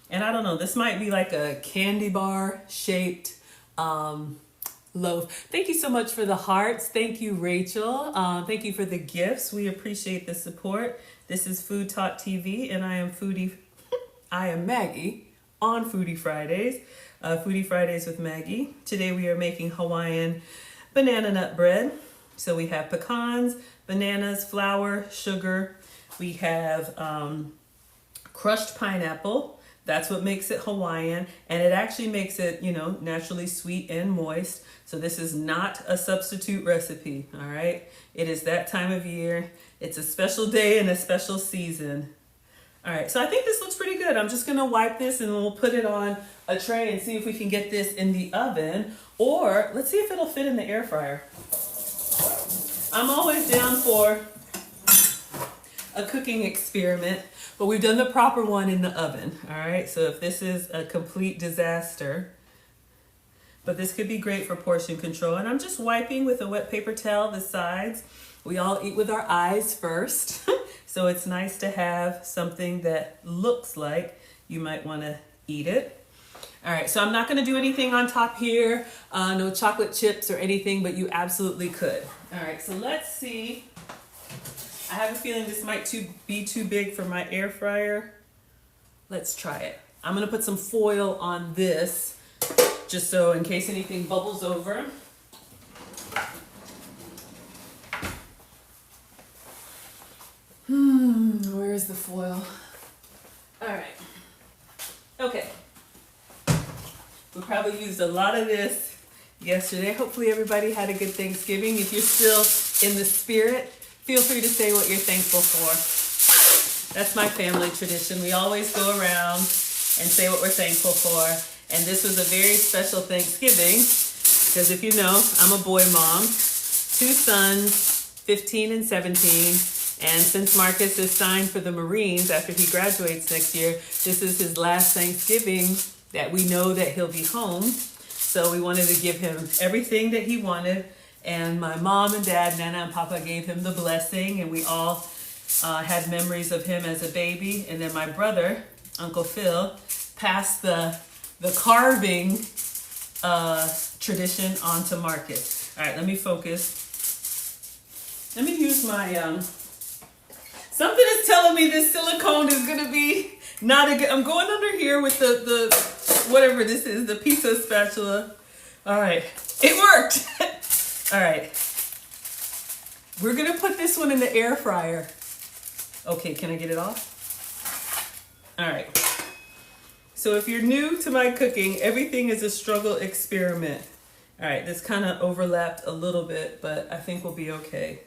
And I don't know, this might be like a candy bar shaped loaf. Thank you so much for the hearts. Thank you, Rachel. Thank you for the gifts. We appreciate the support. This is Food Talk TV and I am Foodie. I am Maggie on Foodie Fridays. Foodie Fridays with Maggie. Today we are making Hawaiian banana nut bread. So we have pecans, bananas, flour, sugar. We have crushed pineapple. That's what makes it Hawaiian. And it actually makes it, you know, naturally sweet and moist. So this is not a substitute recipe, all right? It is that time of year. It's a special day and a special season. All right, so I think this looks pretty good. I'm just gonna wipe this and we'll put it on a tray and see if we can get this in the oven, or let's see if it'll fit in the air fryer. I'm always down for a cooking experiment, but we've done the proper one in the oven, all right? So if this is a complete disaster, but this could be great for portion control. And I'm just wiping with a wet paper towel the sides. We all eat with our eyes first. So it's nice to have something that looks like you might want to eat it. All right, so I'm not going to do anything on top here, no chocolate chips or anything, but you absolutely could. All right, so let's see. I have a feeling this might be too big for my air fryer. Let's try it. I'm going to put some foil on this just so in case anything bubbles over. Where is the foil? All right. Okay. We probably used a lot of this yesterday. Hopefully everybody had a good Thanksgiving. If you're still in the spirit, feel free to say what you're thankful for. That's my family tradition. We always go around and say what we're thankful for. And this was a very special Thanksgiving because if you know, I'm a boy mom, 2 sons, 15 and 17. And since Marcus is signed for the Marines after he graduates next year, this is his last Thanksgiving that we know that he'll be home. So we wanted to give him everything that he wanted. And my mom and dad, Nana and Papa, gave him the blessing, and we all had memories of him as a baby. And then my brother, Uncle Phil, passed the carving tradition on to Marcus. All right, let me focus. Let me use my, something is telling me this silicone is gonna be not a good, I'm going under here with the whatever this is, the pizza spatula. All right, it worked. All right, we're gonna put this one in the air fryer. Okay, can I get it off? All right. So if you're new to my cooking, everything is a struggle experiment. All right, this kind of overlapped a little bit, but I think we'll be okay.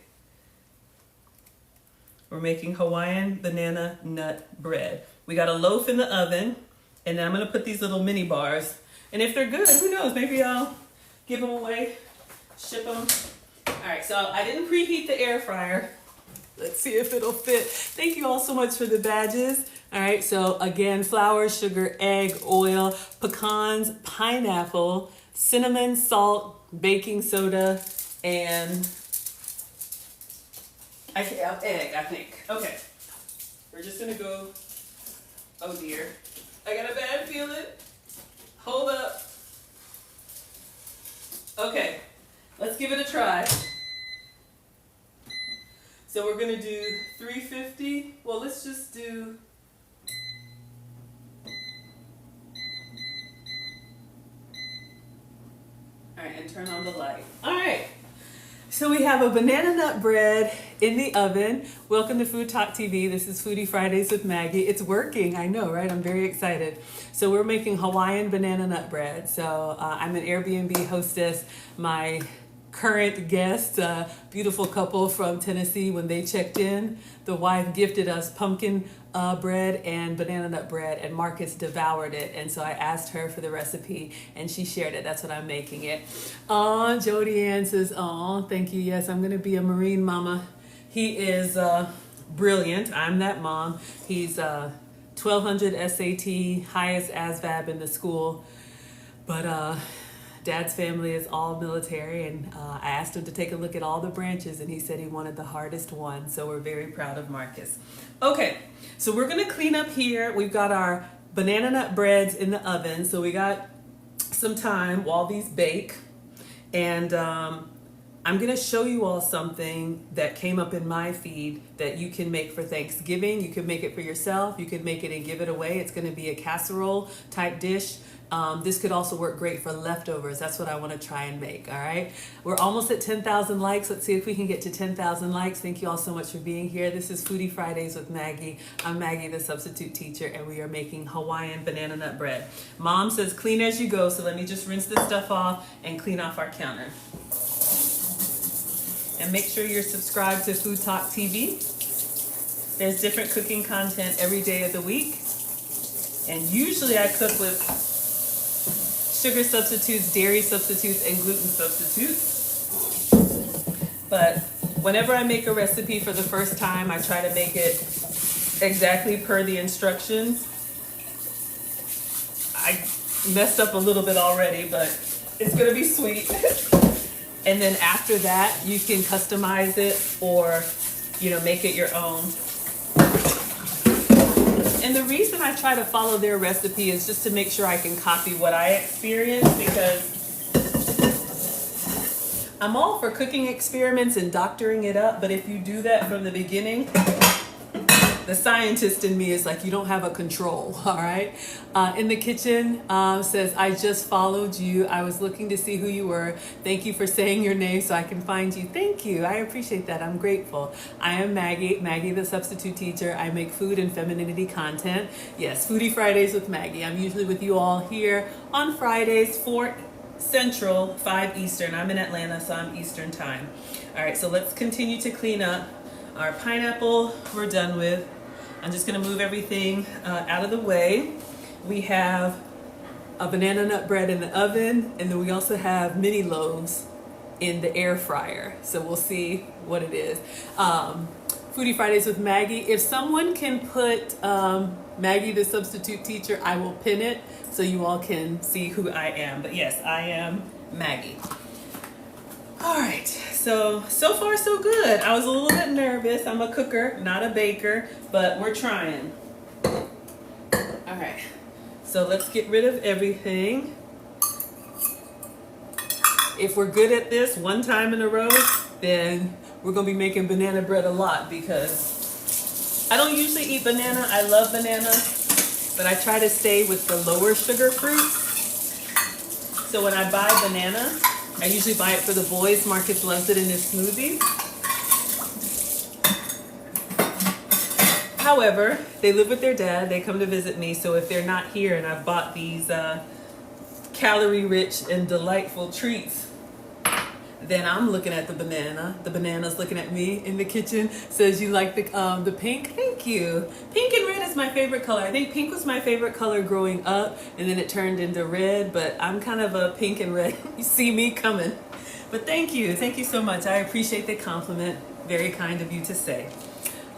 We're making Hawaiian banana nut bread. We got a loaf in the oven, and then I'm gonna put these little mini bars. And if they're good, who knows, maybe I'll give them away, ship them. All right, so I didn't preheat the air fryer. Let's see if it'll fit. Thank you all so much for the badges. All right, so again, flour, sugar, egg, oil, pecans, pineapple, cinnamon, salt, baking soda, and egg, I think. Okay, we're just gonna go, oh dear. I got a bad feeling. Hold up. Okay, let's give it a try. So we're gonna do 350. Well, let's just do, all right, and turn on the light. All right, so we have a banana nut bread in the oven. Welcome to FoodtokTV. This is Foodie Fridays with Maggie. It's working, I know, right? I'm very excited. So we're making Hawaiian banana nut bread. So I'm an Airbnb hostess. My current guest, beautiful couple from Tennessee, when they checked in, the wife gifted us pumpkin bread and banana nut bread, and Marcus devoured it. And so I asked her for the recipe, and she shared it. That's what I'm making it. Oh, Jody Ann says, oh, thank you. Yes, I'm going to be a Marine mama. He is brilliant. I'm that mom. He's 1200 SAT, highest ASVAB in the school. But Dad's family is all military, and I asked him to take a look at all the branches, and he said he wanted the hardest one, so we're very proud of Marcus. Okay, so we're gonna clean up here. We've got our banana nut breads in the oven, so we got some time while these bake, and I'm gonna show you all something that came up in my feed that you can make for Thanksgiving. You can make it for yourself, you can make it and give it away. It's gonna be a casserole type dish. This could also work great for leftovers. That's what I want to try and make, all right? We're almost at 10,000 likes. Let's see if we can get to 10,000 likes. Thank you all so much for being here. This is Foodie Fridays with Maggie. I'm Maggie the Substitute Teacher, and we are making Hawaiian banana nut bread. Mom says clean as you go, so let me just rinse this stuff off and clean off our counter. And make sure you're subscribed to FoodtokTV. There's different cooking content every day of the week. And usually I cook with sugar substitutes, dairy substitutes, and gluten substitutes. But whenever I make a recipe for the first time, I try to make it exactly per the instructions. I messed up a little bit already, but it's gonna be sweet. And then after that, you can customize it or, make it your own. And the reason I try to follow their recipe is just to make sure I can copy what I experience, because I'm all for cooking experiments and doctoring it up, but if you do that from the beginning, the scientist in me is like, you don't have a control, all right? In the kitchen says, I just followed you. I was looking to see who you were. Thank you for saying your name so I can find you. Thank you. I appreciate that. I'm grateful. I am Maggie the Substitute Teacher. I make food and femininity content. Yes, Foodie Fridays with Maggie. I'm usually with you all here on Fridays, 4 Central, 5 Eastern. I'm in Atlanta, so I'm Eastern time. All right, so let's continue to clean up. Our pineapple we're done with. I'm just gonna move everything out of the way. We have a banana nut bread in the oven, and then we also have mini loaves in the air fryer. So we'll see what it is. Foodie Fridays with Maggie. If someone can put Maggie the Substitute Teacher, I will pin it so you all can see who I am. But yes, I am Maggie. All right, so far so good. I was a little bit nervous. I'm a cooker, not a baker, but we're trying. All right, so let's get rid of everything. If we're good at this one time in a row, then we're gonna be making banana bread a lot, because I don't usually eat banana. I love banana, but I try to stay with the lower sugar fruits. So when I buy banana, I usually buy it for the boys. Marcus loves it in his smoothie. However, they live with their dad. They come to visit me. So if they're not here and I've bought these calorie-rich and delightful treats, then I'm looking at the banana. The banana's looking at me in the kitchen. Says, you like the pink? Thank you. Pink and red is my favorite color. I think pink was my favorite color growing up, and then it turned into red, but I'm kind of a pink and red. You see me coming. But thank you. Thank you so much. I appreciate the compliment. Very kind of you to say.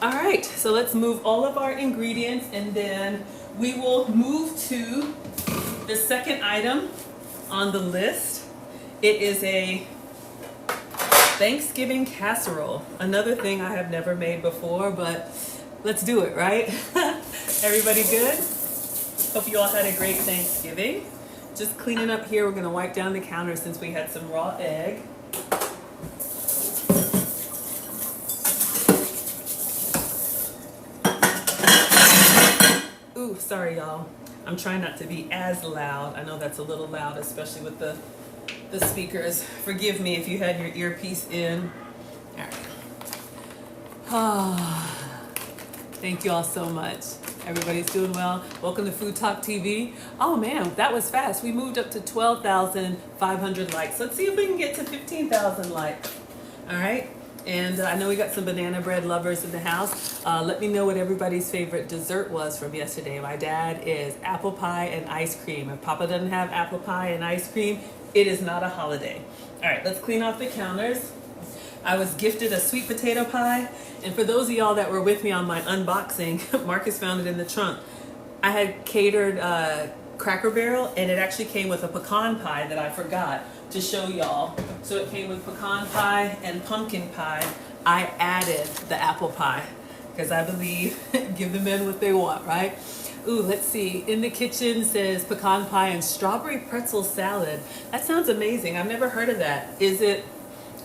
All right, so let's move all of our ingredients, and then we will move to the second item on the list. It is a Thanksgiving casserole. Another thing I have never made before, but let's do it, right? Everybody good? Hope you all had a great Thanksgiving. Just cleaning up here. We're gonna wipe down the counter since we had some raw egg. Ooh, sorry y'all. I'm trying not to be as loud. I know that's a little loud, especially with the speakers. Forgive me if you had your earpiece in. All right. Thank you all so much. Everybody's doing well. Welcome to FoodtokTV. Oh man, that was fast. We moved up to 12,500 likes. Let's see if we can get to 15,000 likes. All right. And I know we got some banana bread lovers in the house. Let me know what everybody's favorite dessert was from yesterday. My dad is apple pie and ice cream. If Papa doesn't have apple pie and ice cream, it is not a holiday. All right, let's clean off the counters. I was gifted a sweet potato pie. And for those of y'all that were with me on my unboxing, Marcus found it in the trunk. I had catered Cracker Barrel, and it actually came with a pecan pie that I forgot to show y'all. So it came with pecan pie and pumpkin pie. I added the apple pie because I believe give the men what they want, right? Ooh, let's see. In the kitchen says pecan pie and strawberry pretzel salad. That sounds amazing. I've never heard of that. Is it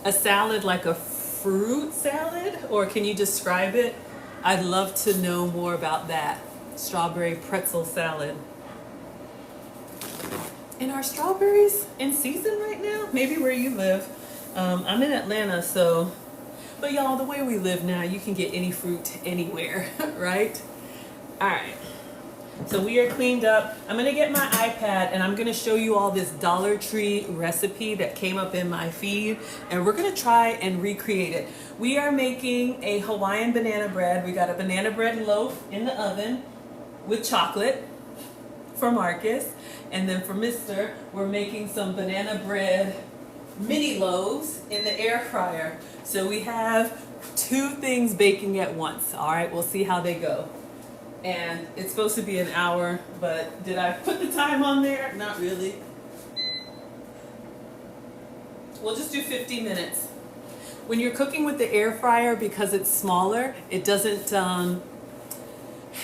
a salad like a fruit salad, or can you describe it? I'd love to know more about that. Strawberry pretzel salad. And are strawberries in season right now? Maybe where you live. I'm in Atlanta, so, but y'all, the way we live now, you can get any fruit anywhere, right? All right. So we are cleaned up. I'm gonna get my iPad and I'm gonna show you all this Dollar Tree recipe that came up in my feed, and we're gonna try and recreate it. We are making a Hawaiian banana bread. We got a banana bread loaf in the oven with chocolate for Marcus. And then for Mr., we're making some banana bread mini loaves in the air fryer. So we have two things baking at once. All right, we'll see how they go. And it's supposed to be an hour, but did I put the time on there? Not really. We'll just do 50 minutes. When you're cooking with the air fryer, because it's smaller, it doesn't,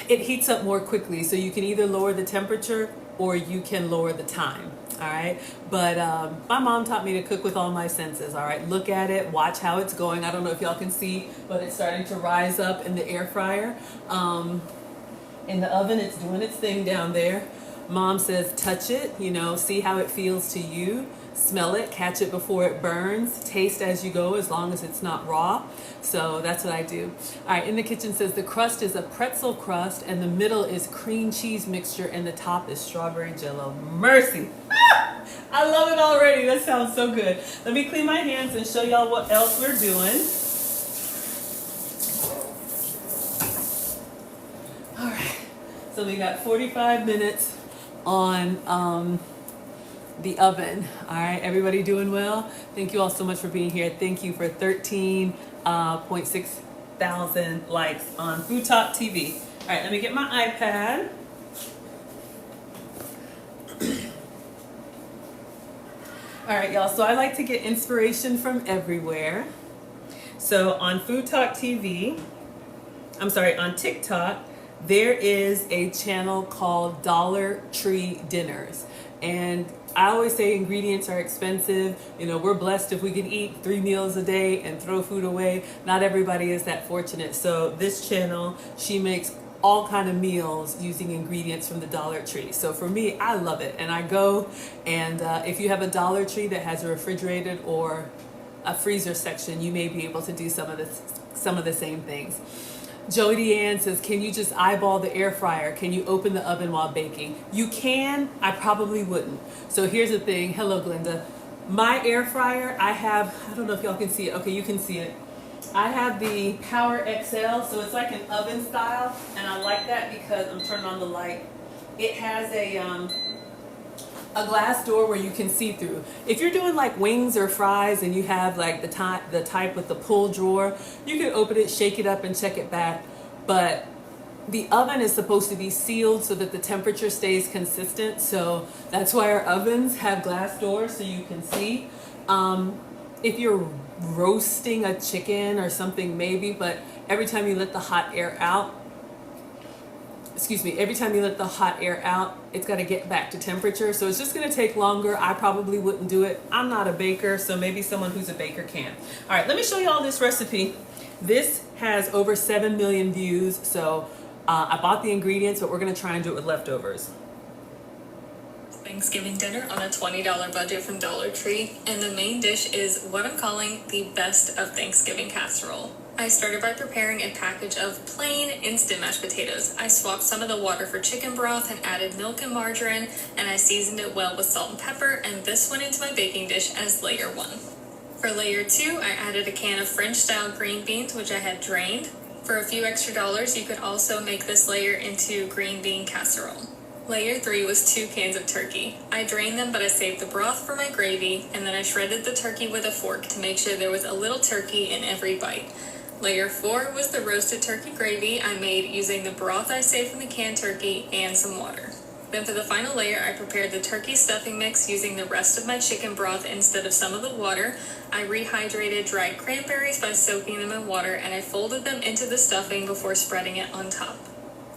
it heats up more quickly. So you can either lower the temperature or you can lower the time. All right. But my mom taught me to cook with all my senses. All right. Look at it. Watch how it's going. I don't know if y'all can see, but it's starting to rise up in the air fryer. In the oven, it's doing its thing down there. Mom says, touch it, you know, see how it feels to you. Smell it, catch it before it burns. Taste as you go, as long as it's not raw. So that's what I do. All right, in the kitchen says the crust is a pretzel crust, and the middle is cream cheese mixture, and the top is strawberry jello. Mercy. Ah, I love it already. That sounds so good. Let me clean my hands and show y'all what else we're doing. All right. So we got 45 minutes on the oven. All right, everybody doing well? Thank you all so much for being here. Thank you for 13.6 1,000 likes on FoodtokTV. All right, let me get my iPad. All right, y'all, so I like to get inspiration from everywhere. So on FoodtokTV, on TikTok, there is a channel called Dollar Tree Dinners. And I always say ingredients are expensive. You know, we're blessed if we can eat 3 meals a day and throw food away. Not everybody is that fortunate. So this channel, she makes all kind of meals using ingredients from the Dollar Tree. So for me, I love it. And I go, and if you have a Dollar Tree that has a refrigerated or a freezer section, you may be able to do some of the same things. Jody Ann says, can you just eyeball the air fryer? Can you open the oven while baking? You can, I probably wouldn't. So here's the thing. Hello, Glenda. My air fryer, I don't know if y'all can see it. Okay, you can see it. I have the Power XL, so it's like an oven style, and I like that because I'm turning on the light. It has a glass door where you can see through. If you're doing like wings or fries and you have like the type with the pull drawer, you can open it, shake it up, and check it back. But the oven is supposed to be sealed so that the temperature stays consistent. So that's why our ovens have glass doors so you can see. If you're roasting a chicken or something, maybe, but every time you let the hot air out, it's got to get back to temperature. So it's just going to take longer. I probably wouldn't do it. I'm not a baker, so maybe someone who's a baker can. All right, let me show you all this recipe. This has over 7 million views. So I bought the ingredients, but we're going to try and do it with leftovers. Thanksgiving dinner on a $20 budget from Dollar Tree, and the main dish is what I'm calling the best of Thanksgiving casserole. I started by preparing a package of plain instant mashed potatoes. I swapped some of the water for chicken broth and added milk and margarine, and I seasoned it well with salt and pepper, and this went into my baking dish as layer 1. For layer 2, I added a can of French-style green beans, which I had drained. For a few extra dollars, you could also make this layer into green bean casserole. Layer 3 was 2 cans of turkey. I drained them, but I saved the broth for my gravy, and then I shredded the turkey with a fork to make sure there was a little turkey in every bite. Layer 4 was the roasted turkey gravy I made using the broth I saved from the canned turkey and some water. Then for the final layer, I prepared the turkey stuffing mix using the rest of my chicken broth instead of some of the water. I rehydrated dried cranberries by soaking them in water, and I folded them into the stuffing before spreading it on top.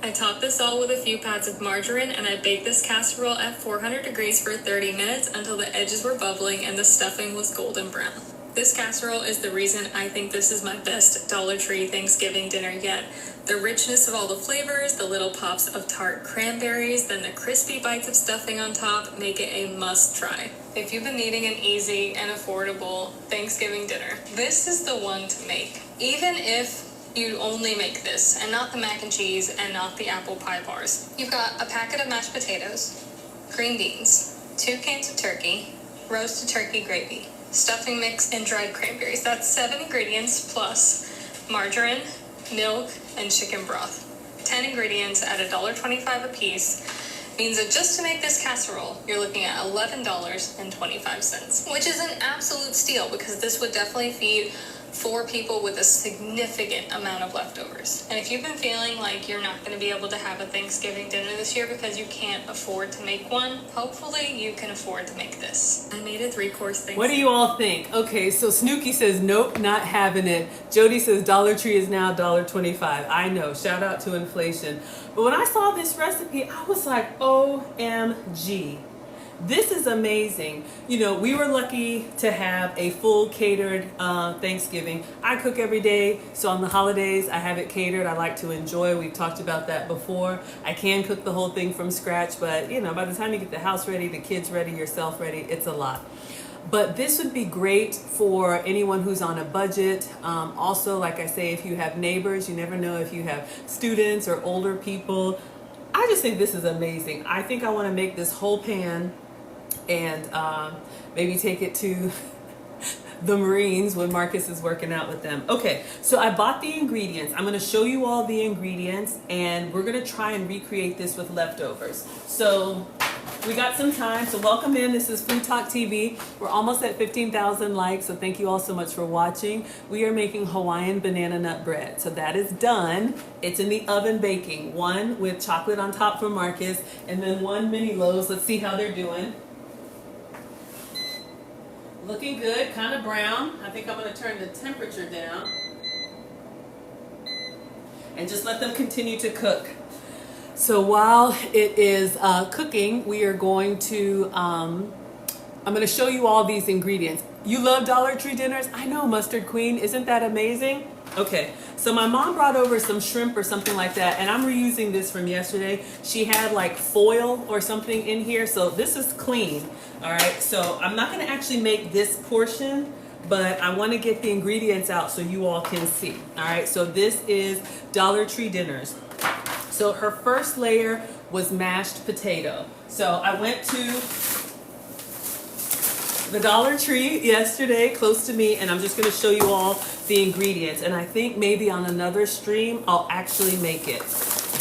I topped this all with a few pats of margarine, and I baked this casserole at 400 degrees for 30 minutes until the edges were bubbling and the stuffing was golden brown. This casserole is the reason I think this is my best Dollar Tree Thanksgiving dinner yet. The richness of all the flavors, the little pops of tart cranberries, then the crispy bites of stuffing on top make it a must try. If you've been needing an easy and affordable Thanksgiving dinner, this is the one to make. Even if you only make this and not the mac and cheese and not the apple pie bars. You've got a packet of mashed potatoes, green beans, 2 cans of turkey, roasted turkey gravy, stuffing mix, and dried cranberries. That's 7 ingredients plus margarine, milk, and chicken broth. 10 ingredients at $1.25 a piece means that just to make this casserole, you're looking at $11.25, which is an absolute steal because this would definitely feed 4 people with a significant amount of leftovers. And if you've been feeling like you're not going to be able to have a Thanksgiving dinner this year because you can't afford to make one, hopefully you can afford to make this. I made a 3-course Thanksgiving. What do you all think? Okay, so Snooki says, nope, not having it. Jody says Dollar Tree is now $1.25. I know, shout out to inflation. But when I saw this recipe, I was like, OMG. This is amazing. You know, we were lucky to have a full catered Thanksgiving. I cook every day, so on the holidays I have it catered. I like to enjoy. We've talked about that before. I can cook the whole thing from scratch, but you know, by the time you get the house ready, the kids ready, yourself ready, it's a lot. But this would be great for anyone who's on a budget. Also, like I say, if you have neighbors, you never know if you have students or older people. I just think this is amazing. I think I want to make this whole pan and maybe take it to the Marines when Marcus is working out with them. Okay, so I bought the ingredients. I'm going to show you all the ingredients, and we're going to try and recreate this with leftovers. So we got some time, so welcome in. This is Food Talk TV. We're almost at 15,000 likes, so thank you all so much for watching. We are making Hawaiian banana nut bread. So that is done. It's in the oven baking. One with chocolate on top for Marcus, and then one mini loaves. Let's see how they're doing. Looking good, kind of brown. I think I'm going to turn the temperature down. And just let them continue to cook. So while it is cooking, we are going to, I'm going to show you all these ingredients. You love Dollar Tree dinners? I know, Mustard Queen. Isn't that amazing? Okay, so my mom brought over some shrimp or something like that, and I'm reusing this from yesterday. She had like foil or something in here, so this is clean. All right, so I'm not going to actually make this portion, but I want to get the ingredients out so you all can see. All right, so this is Dollar Tree dinners. So her first layer was mashed potato. So I went to the Dollar Tree yesterday, close to me, and I'm just going to show you all the ingredients. And I think maybe on another stream, I'll actually make it.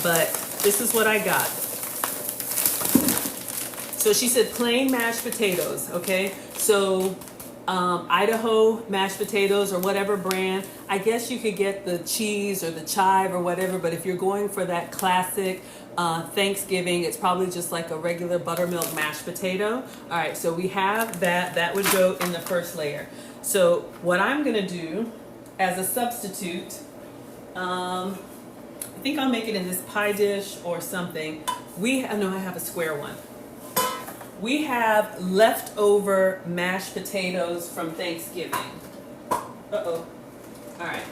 But this is what I got. So she said plain mashed potatoes, okay? So Idaho mashed potatoes or whatever brand. I guess you could get the cheese or the chive or whatever, but if you're going for that classic Thanksgiving, it's probably just like a regular buttermilk mashed potato. All right, so we have that. That would go in the first layer. So what I'm gonna do as a substitute, I think I'll make it in this pie dish or something. No, I have a square one. We have leftover mashed potatoes from Thanksgiving. Uh-oh. All right.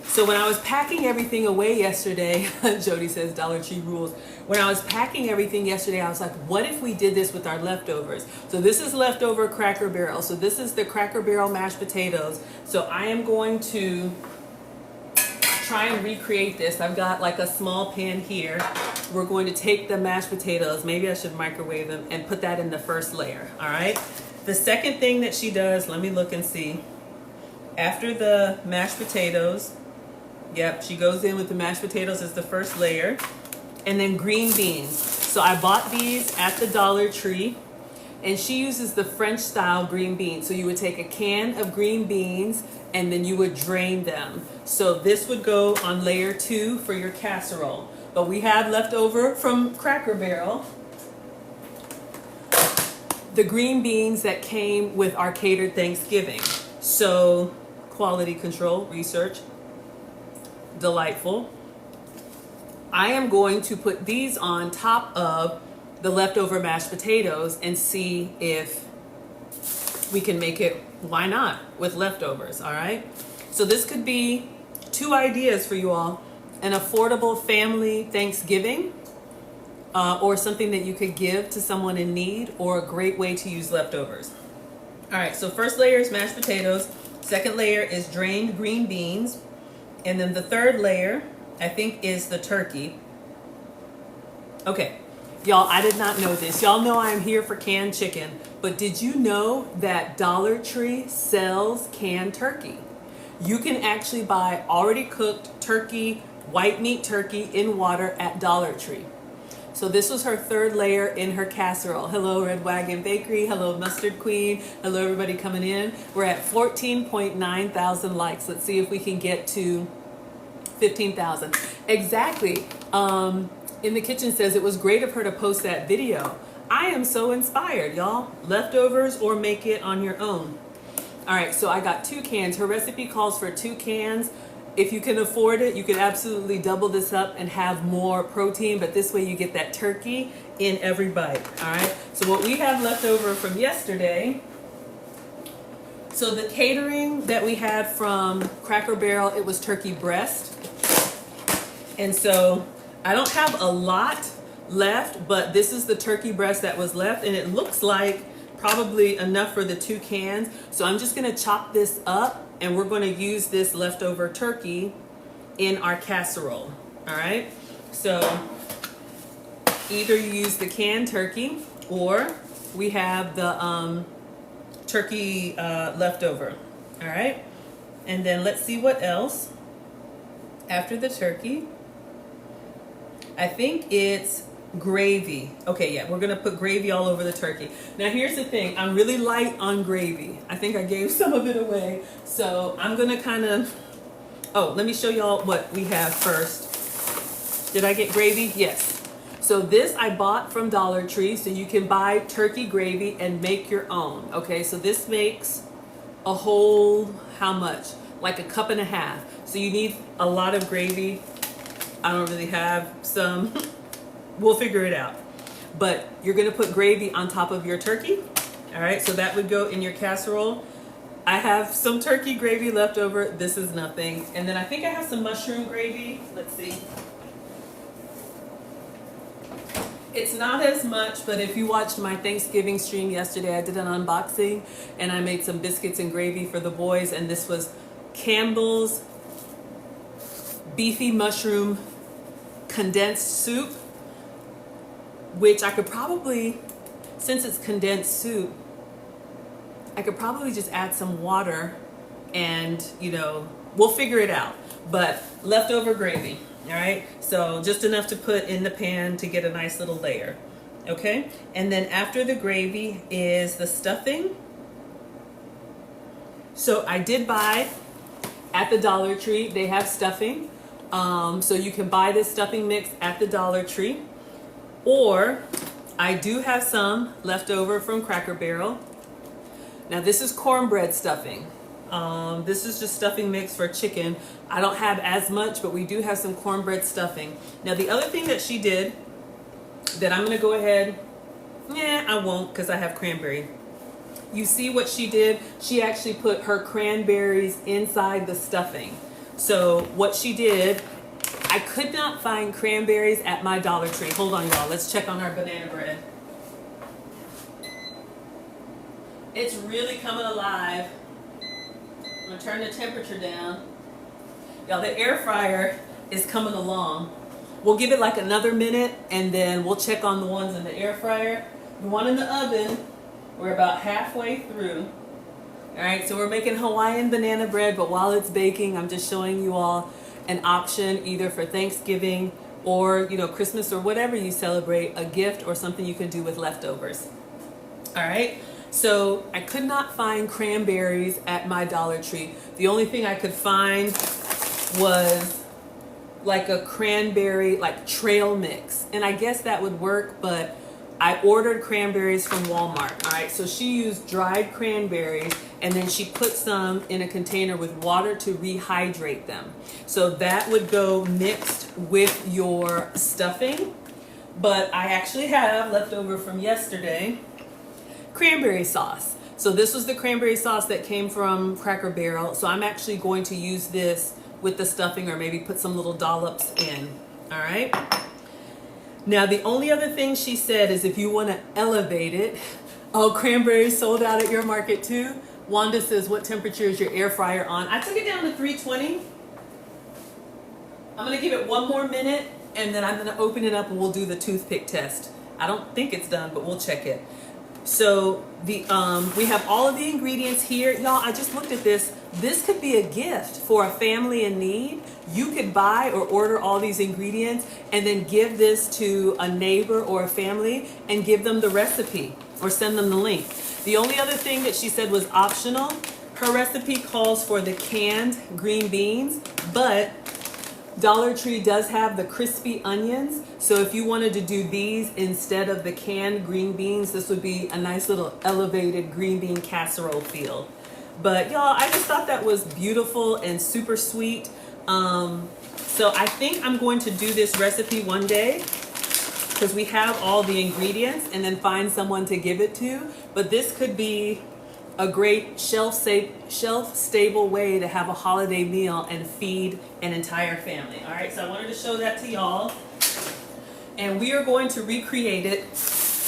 So when I was packing everything away yesterday, Jody says Dollar Tree rules. When I was packing everything yesterday, I was like, what if we did this with our leftovers? So this is leftover Cracker Barrel. So this is the Cracker Barrel mashed potatoes. So I am going to try and recreate this. I've got like a small pan here. We're going to take the mashed potatoes, maybe I should microwave them, and put that in the first layer, all right? The second thing that she does, let me look and see. After the mashed potatoes, yep, she goes in with the mashed potatoes as the first layer, and then green beans. So I bought these at the Dollar Tree, and she uses the French style green beans. So you would take a can of green beans, and then you would drain them. So this would go on layer 2 for your casserole. But we have leftover from Cracker Barrel the green beans that came with our catered Thanksgiving. So quality control, research, delightful. I am going to put these on top of the leftover mashed potatoes and see if we can make it, why not, with leftovers, all right? So this could be 2 ideas for you all. An affordable family Thanksgiving, or something that you could give to someone in need, or a great way to use leftovers. All right, so first layer is mashed potatoes. Second layer is drained green beans. And then the third layer, I think, is the turkey. Okay, y'all, I did not know this. Y'all know I'm here for canned chicken, but did you know that Dollar Tree sells canned turkey? You can actually buy already cooked turkey, white meat turkey in water at Dollar Tree. So this was her third layer in her casserole. Hello, Red Wagon Bakery. Hello, Mustard Queen. Hello, everybody coming in. We're at 14.9 thousand likes. Let's see if we can get to 15,000. Exactly. In the Kitchen says it was great of her to post that video. I am so inspired, y'all. Leftovers or make it on your own. All right, so I got 2 cans. Her recipe calls for 2 cans. If you can afford it, you could absolutely double this up and have more protein, but this way you get that turkey in every bite, all right? So what we have left over from yesterday, so the catering that we had from Cracker Barrel, it was turkey breast. And so I don't have a lot left, but this is the turkey breast that was left, and it looks like probably enough for the 2 cans. So I'm just gonna chop this up, and we're gonna use this leftover turkey in our casserole, all right? So either you use the canned turkey, or we have the turkey leftover, all right? And then let's see what else. After the turkey, I think it's gravy. Okay, yeah, we're gonna put gravy all over the turkey. Now here's the thing, I'm really light on gravy. I think I gave some of it away. So I'm gonna kind of, oh, let me show y'all what we have first. Did I get gravy? Yes. So this I bought from Dollar Tree, so you can buy turkey gravy and make your own. Okay, so this makes a whole, how much? Like a cup and a half. So you need a lot of gravy. I don't really have some. We'll figure it out. But you're gonna put gravy on top of your turkey. All right, so that would go in your casserole. I have some turkey gravy left over. This is nothing. And then I think I have some mushroom gravy. Let's see. It's not as much, but if you watched my Thanksgiving stream yesterday, I did an unboxing and I made some biscuits and gravy for the boys, and this was Campbell's beefy mushroom condensed soup, which I could probably, since it's condensed soup, I could probably just add some water and, you know, we'll figure it out. But leftover gravy. All right, so just enough to put in the pan to get a nice little layer. Okay, and then after the gravy is the stuffing. So I did buy at the Dollar Tree, they have stuffing. So you can buy this stuffing mix at the Dollar Tree, or I do have some left over from Cracker Barrel. Now this is cornbread stuffing. This is just stuffing mix for chicken. I don't have as much, but we do have some cornbread stuffing. Now the other thing that she did that I'm gonna go ahead, I won't because I have cranberry. You see what she did? She actually put her cranberries inside the stuffing. So what she did, I could not find cranberries at my Dollar Tree. Hold on y'all, let's check on our banana bread. It's really coming alive. I'm gonna turn the temperature down. Y'all, the air fryer is coming along. We'll give it like another minute and then we'll check on the ones in the air fryer. The one in the oven, we're about halfway through. All right, so we're making Hawaiian banana bread, but while it's baking, I'm just showing you all an option either for Thanksgiving or, you know, Christmas or whatever you celebrate, a gift or something you can do with leftovers. All right. So I could not find cranberries at my Dollar Tree. The only thing I could find was like a cranberry, like trail mix. And I guess that would work, but I ordered cranberries from Walmart. All right, so she used dried cranberries and then she put some in a container with water to rehydrate them. So that would go mixed with your stuffing. But I actually have leftover from yesterday cranberry sauce. So this was the cranberry sauce that came from Cracker Barrel. So I'm actually going to use this with the stuffing or maybe put some little dollops in. All right. Now the only other thing she said is if you want to elevate it, oh, cranberries sold out at your market too. Wanda says, what temperature is your air fryer on? I took it down to 320. I'm going to give it one more minute and then I'm going to open it up and we'll do the toothpick test. I don't think it's done, but we'll check it. So the we have all of the ingredients here. Y'all, I just looked at this. This could be a gift for a family in need. You could buy or order all these ingredients and then give this to a neighbor or a family and give them the recipe or send them the link. The only other thing that she said was optional. Her recipe calls for the canned green beans, but Dollar Tree does have the crispy onions. So if you wanted to do these instead of the canned green beans, this would be a nice little elevated green bean casserole feel. But y'all, I just thought that was beautiful and super sweet. So I think I'm going to do this recipe one day because we have all the ingredients and then find someone to give it to. But this could be a great shelf-stable way to have a holiday meal and feed an entire family. All right, so I wanted to show that to y'all. And we are going to recreate it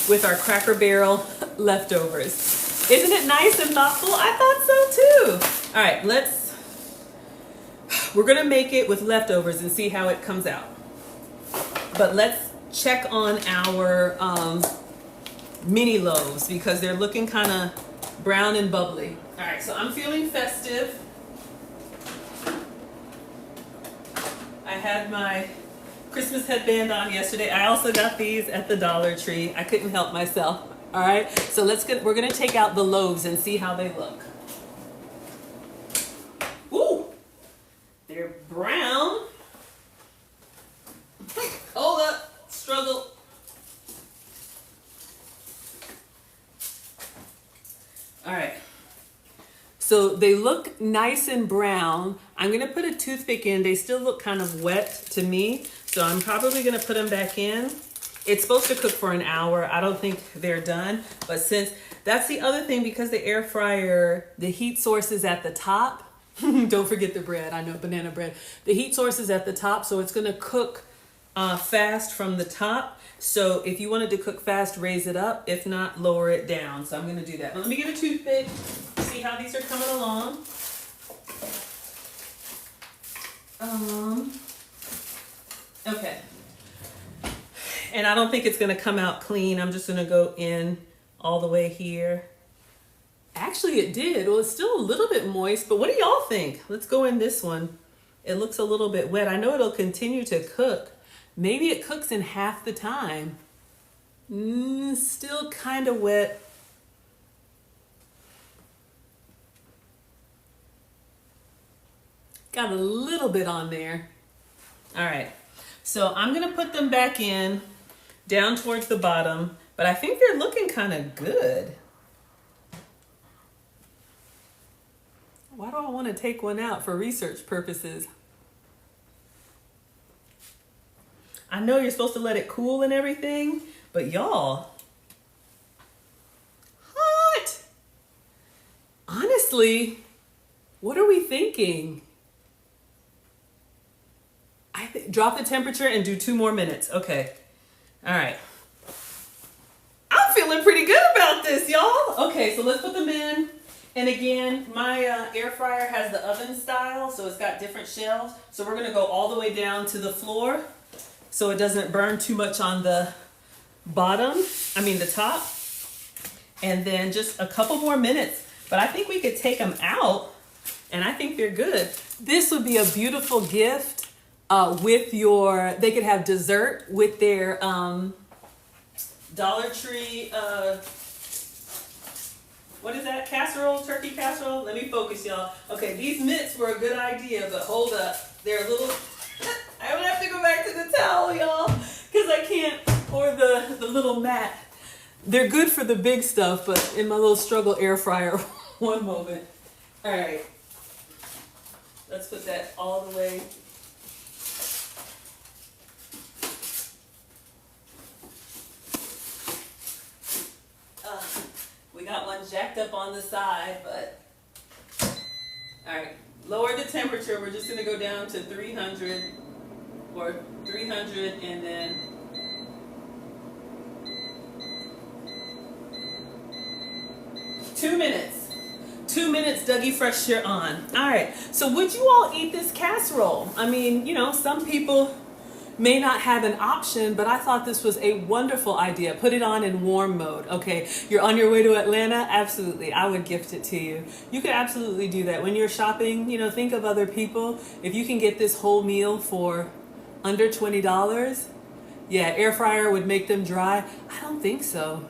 with our Cracker Barrel leftovers. Isn't it nice and thoughtful? I thought so too. All right, we're gonna make it with leftovers and see how it comes out. But let's check on our mini loaves because they're looking kind of brown and bubbly. All right, so I'm feeling festive. I had my Christmas headband on yesterday. I also got these at the Dollar Tree. I couldn't help myself. All right, so we're gonna take out the loaves and see how they look. Ooh, they're brown. Hold up, struggle. All right. So they look nice and brown. I'm gonna put a toothpick in. They still look kind of wet to me. So I'm probably gonna put them back in. It's supposed to cook for an hour. I don't think they're done. But since that's the other thing, because the air fryer, the heat source is at the top. Don't forget the bread. I know, banana bread. The heat source is at the top, so it's gonna cook fast from the top. So if you wanted to cook fast, raise it up. If not, lower it down. So I'm gonna do that. But let me get a toothpick, see how these are coming along. Okay. And I don't think it's gonna come out clean. I'm just gonna go in all the way here. Actually, it did. Well, it's still a little bit moist, but what do y'all think? Let's go in this one. It looks a little bit wet. I know it'll continue to cook. Maybe it cooks in half the time. Still kind of wet. Got a little bit on there. All right, so I'm gonna put them back in down towards the bottom, but I think they're looking kind of good. Why do I want to take one out for research purposes? I know you're supposed to let it cool and everything, but y'all, hot. Honestly, what are we thinking? Drop the temperature and do 2 more minutes. Okay. All right. I'm feeling pretty good about this, y'all. Okay, so let's put them in. And again, my air fryer has the oven style, so it's got different shelves. So we're gonna go all the way down to the floor so it doesn't burn too much on the the top. And then just a couple more minutes. But I think we could take them out, and I think they're good. This would be a beautiful gift they could have dessert with their Dollar Tree, what is that, casserole, turkey casserole? Let me focus, y'all. Okay, these mitts were a good idea, but hold up. They're a little, I would have to go back to the towel, y'all, because I can't, or the little mat. They're good for the big stuff, but in my little struggle air fryer, one moment. All right, let's put that all the way. We got one jacked up on the side, but all right, lower the temperature. We're just gonna go down to 300 or 300 and then two minutes. 2 minutes, Dougie Fresh, you're on. All right, so would you all eat this casserole? I mean, you know, some people may not have an option, but I thought this was a wonderful idea. Put it on in warm mode. Okay, you're on your way to Atlanta? Absolutely, I would gift it to you. You could absolutely do that. When you're shopping, you know, think of other people. If you can get this whole meal for under $20, yeah, air fryer would make them dry. I don't think so.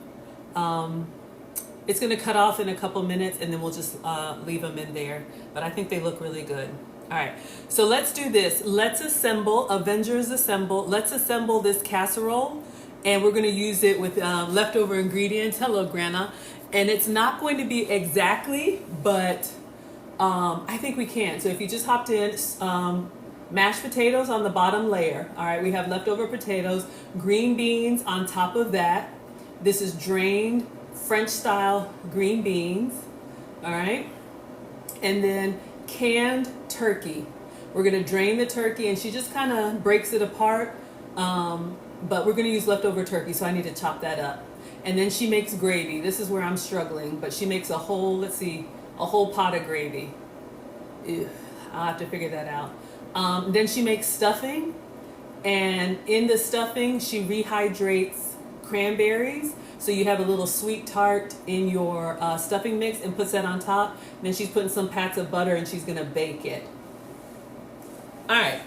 It's gonna cut off in a couple minutes and then we'll just leave them in there. But I think they look really good. All right, so let's do this. Let's assemble, Avengers Assemble. Let's assemble this casserole, and we're gonna use it with leftover ingredients. Hello, Grandma. And it's not going to be exactly, but I think we can. So if you just hopped in, mashed potatoes on the bottom layer. All right, we have leftover potatoes, green beans on top of that. This is drained French style green beans. All right, and then canned turkey. We're gonna drain the turkey, and she just kind of breaks it apart, but we're gonna use leftover turkey, so I need to chop that up. And then she makes gravy. This is where I'm struggling, but she makes a whole, a whole pot of gravy. Ew, I'll have to figure that out. Then she makes stuffing, and in the stuffing she rehydrates cranberries. So you have a little sweet tart in your stuffing mix and puts that on top. And then she's putting some pats of butter and she's gonna bake it. All right,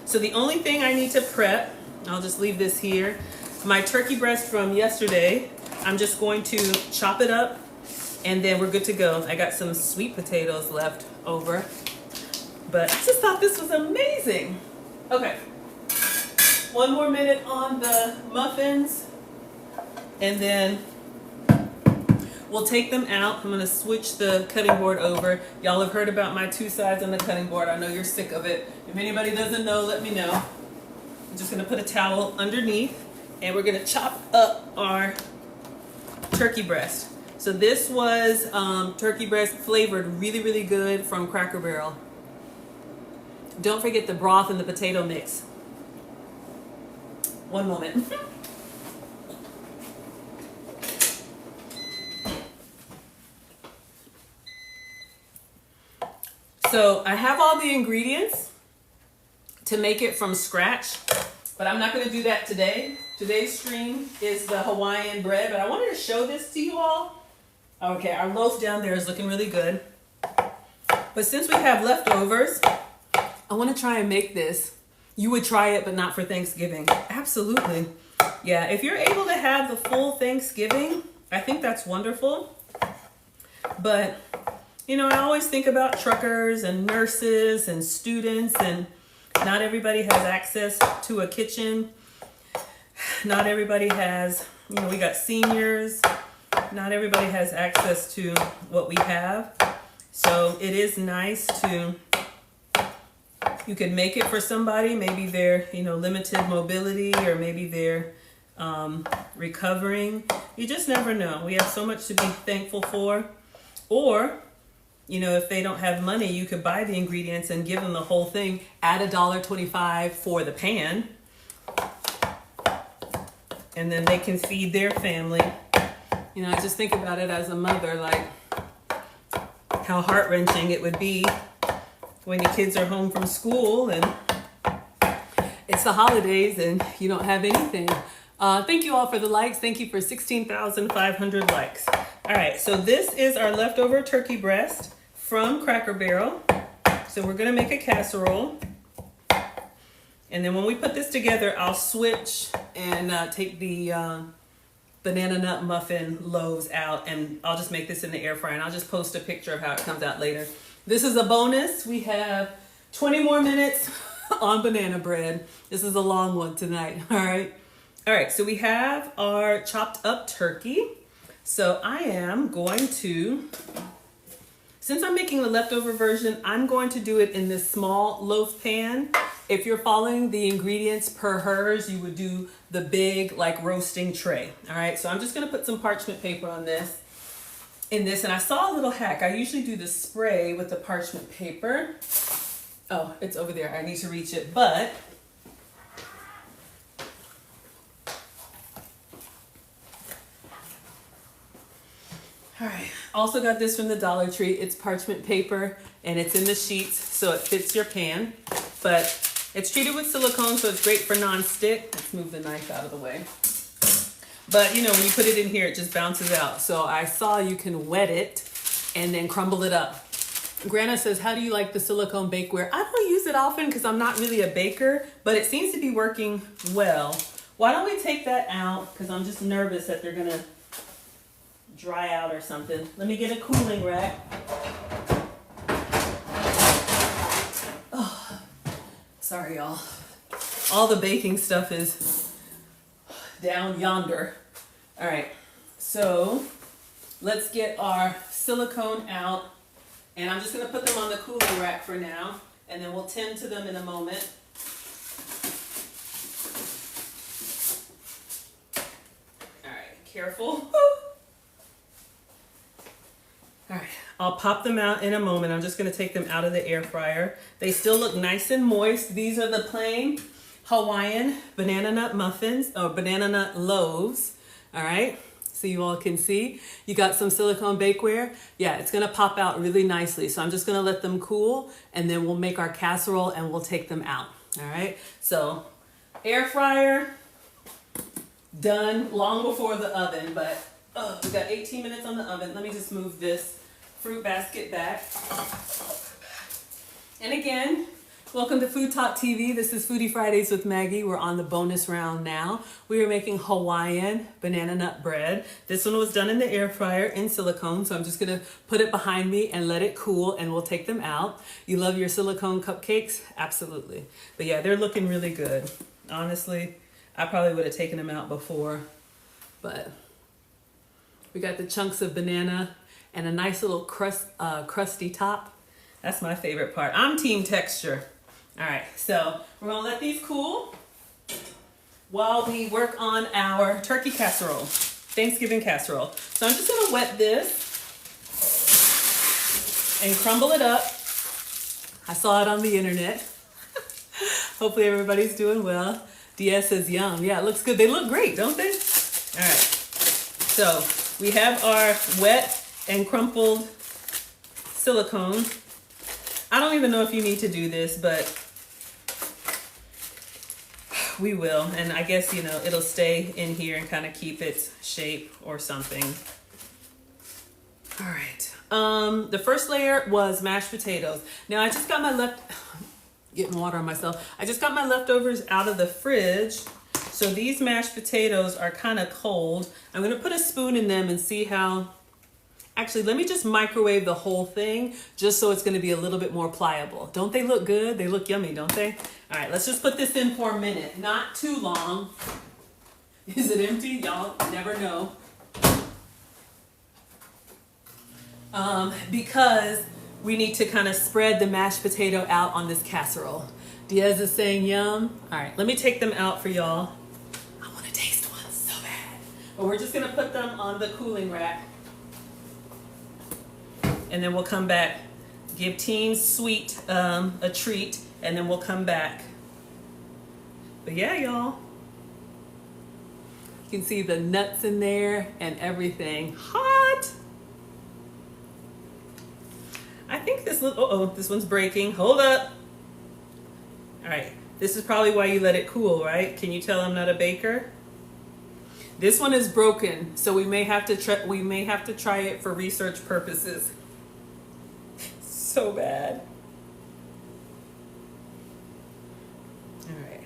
So the only thing I need to prep, I'll just leave this here, my turkey breast from yesterday. I'm just going to chop it up and then we're good to go. I got some sweet potatoes left over, but I just thought this was amazing. Okay, 1 more minute on the muffins and then we'll take them out. I'm gonna switch the cutting board over. Y'all have heard about my 2 sides on the cutting board. I know you're sick of it. If anybody doesn't know, let me know. I'm just gonna put a towel underneath and we're gonna chop up our turkey breast. So this was turkey breast flavored really, really good from Cracker Barrel. Don't forget the broth and the potato mix. 1 moment. So I have all the ingredients to make it from scratch, but I'm not going to do that today. Today's stream is the Hawaiian bread, but I wanted to show this to you all. Okay, our loaf down there is looking really good. But since we have leftovers, I want to try and make this. You would try it, but not for Thanksgiving. Absolutely. Yeah, if you're able to have the full Thanksgiving, I think that's wonderful. But you know, I always think about truckers and nurses and students, and not everybody has access to a kitchen. Not everybody has, you know, we got seniors. Not everybody has access to what we have. So it is nice to, you can make it for somebody. Maybe they're, you know, limited mobility, or maybe they're recovering. You just never know. We have so much to be thankful for. Or, you know, if they don't have money, you could buy the ingredients and give them the whole thing at $1.25 for the pan. And then they can feed their family. You know, I just think about it as a mother, like how heart-wrenching it would be when your kids are home from school and it's the holidays and you don't have anything. Thank you all for the likes. Thank you for 16,500 likes. All right, so this is our leftover turkey breast from Cracker Barrel. So we're gonna make a casserole. And then when we put this together, I'll switch and take the banana nut muffin loaves out, and I'll just make this in the air fryer, and I'll just post a picture of how it comes out later. This is a bonus. We have 20 more minutes on banana bread. This is a long one tonight, all right? All right, so we have our chopped up turkey. So I am going to, since I'm making the leftover version, I'm going to do it in this small loaf pan. If you're following the ingredients per hers, you would do the big, like, roasting tray. All right, so I'm just gonna put some parchment paper on this, and I saw a little hack. I usually do the spray with the parchment paper. Oh, it's over there. I need to reach it, but all right, also got this from the Dollar Tree. It's parchment paper and it's in the sheets so it fits your pan, but it's treated with silicone, so it's great for non-stick. Let's move the knife out of the way. But you know, when you put it in here, it just bounces out. So I saw you can wet it and then crumble it up. Grana says, how do you like the silicone bakeware? I don't use it often because I'm not really a baker, but it seems to be working well. Why don't we take that out? Because I'm just nervous that they're gonna dry out or something. Let me get a cooling rack. Oh, sorry y'all. All the baking stuff is down yonder. All right, so let's get our silicone out, and I'm just gonna put them on the cooling rack for now, and then we'll tend to them in a moment. All right, careful. All right, I'll pop them out in a moment. I'm just gonna take them out of the air fryer. They still look nice and moist. These are the plain Hawaiian banana nut muffins, or banana nut loaves. All right, so you all can see. You got some silicone bakeware. Yeah, it's gonna pop out really nicely. So I'm just gonna let them cool, and then we'll make our casserole and we'll take them out. All right, so air fryer, done long before the oven, but we got 18 minutes on the oven. Let me just move this fruit basket back. And again, Welcome to Food Talk TV. This is Foodie Fridays with Maggie. We're on the bonus round now. We are making Hawaiian banana nut bread. This one was done in the air fryer in silicone, so I'm just gonna put it behind me and let it cool and we'll take them out. You love your silicone cupcakes? Absolutely. But yeah, they're looking really good. Honestly, I probably would have taken them out before, but we got the chunks of banana and a nice little crusty top. That's my favorite part. I'm team texture. All right, so we're gonna let these cool while we work on our turkey casserole, Thanksgiving casserole. So I'm just gonna wet this and crumble it up. I saw it on the internet. Hopefully everybody's doing well. Diaz says yum. Yeah, it looks good. They look great, don't they? All right, so we have our wet and crumpled silicone. I don't even know if you need to do this, but we will. And I guess, you know, it'll stay in here and kind of keep its shape or something. All right. The first layer was mashed potatoes. Now I just got my getting water on myself. I just got my leftovers out of the fridge. So these mashed potatoes are kind of cold. I'm going to put a spoon in them and see how. Actually, let me just microwave the whole thing just so it's going to be a little bit more pliable. Don't they look good? They look yummy, don't they? All right, let's just put this in for a minute. Not too long. Is it empty? Y'all never know. Because we need to kind of spread the mashed potato out on this casserole. Diaz is saying yum. All right, let me take them out for y'all. I want to taste one so bad. But we're just going to put them on the cooling rack. And then we'll come back, give Team Sweet a treat, and then we'll come back. But yeah, y'all. You can see the nuts in there and everything. Hot! I think this this one's breaking. Hold up. All right, this is probably why you let it cool, right? Can you tell I'm not a baker? This one is broken, so we may have to try it for research purposes. So bad. All right.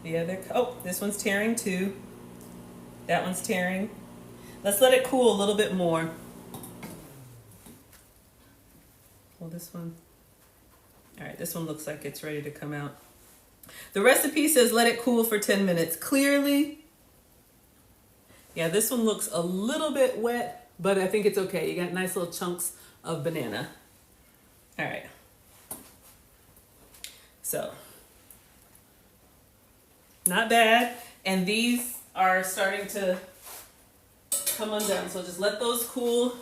The other, this one's tearing too. That one's tearing. Let's let it cool a little bit more. Hold this one. All right, this one looks like it's ready to come out. The recipe says let it cool for 10 minutes. Clearly, yeah, this one looks a little bit wet, but I think it's okay. You got nice little chunks of banana. All right, so not bad. And these are starting to come undone. So just let those cool.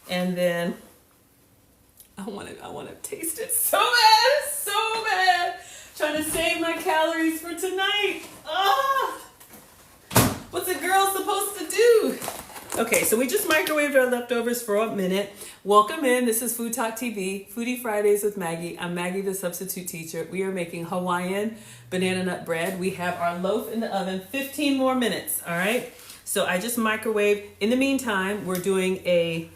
And then I want to taste it so bad. Trying to save my calories for tonight. What's a girl supposed to do? Okay, so we just microwaved our leftovers for a minute. Welcome in. This is Food Talk TV, Foodie Fridays with Maggie. I'm Maggie the Substitute Teacher. We are making Hawaiian banana nut bread. We have our loaf in the oven, 15 more minutes, all right? So I just microwaved. In the meantime, we're doing a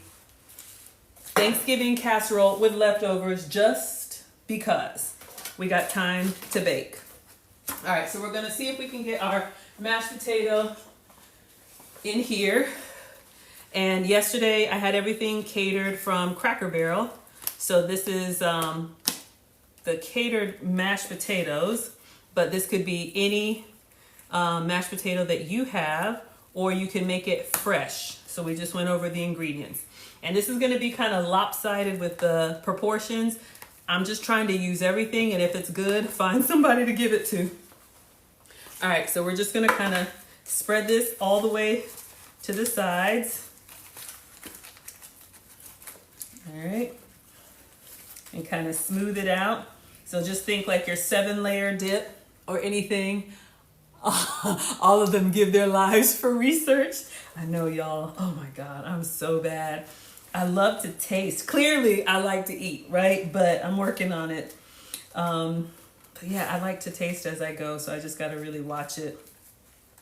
Thanksgiving casserole with leftovers just because we got time to bake. All right, so we're gonna see if we can get our mashed potato in here. And yesterday I had everything catered from Cracker Barrel. So this is the catered mashed potatoes, but this could be any mashed potato that you have, or you can make it fresh. So we just went over the ingredients. And this is gonna be kind of lopsided with the proportions. I'm just trying to use everything, and if it's good, find somebody to give it to. All right, so we're just gonna kind of spread this all the way to the sides. All right, and kind of smooth it out. So just think like your 7-layer dip or anything. All of them give their lives for research. I know, y'all. Oh my God, I'm so bad. I love to taste. Clearly, I like to eat, right? But I'm working on it. But yeah, I like to taste as I go, so I just got to really watch it.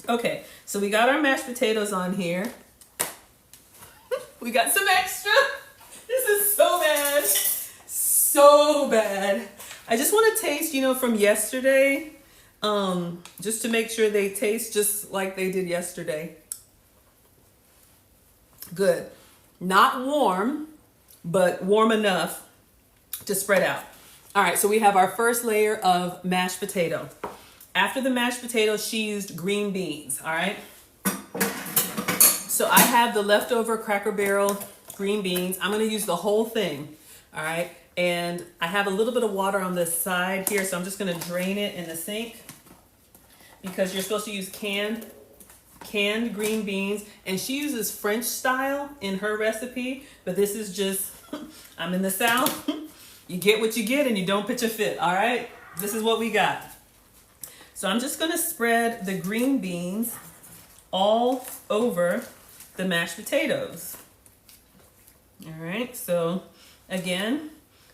Okay, so we got our mashed potatoes on here. We got some extra. This is so bad. So bad. I just want to taste, from yesterday, just to make sure they taste just like they did yesterday. Good. Not warm, but warm enough to spread out. All right, so we have our first layer of mashed potato. After the mashed potato, she used green beans, all right? So I have the leftover Cracker Barrel green beans. I'm gonna use the whole thing, all right? And I have a little bit of water on this side here, so I'm just gonna drain it in the sink because you're supposed to use canned green beans. And she uses French style in her recipe, but this is just, I'm in the South. You get what you get and you don't pitch a fit, all right? This is what we got. So I'm just gonna spread the green beans all over the mashed potatoes. All right, so again,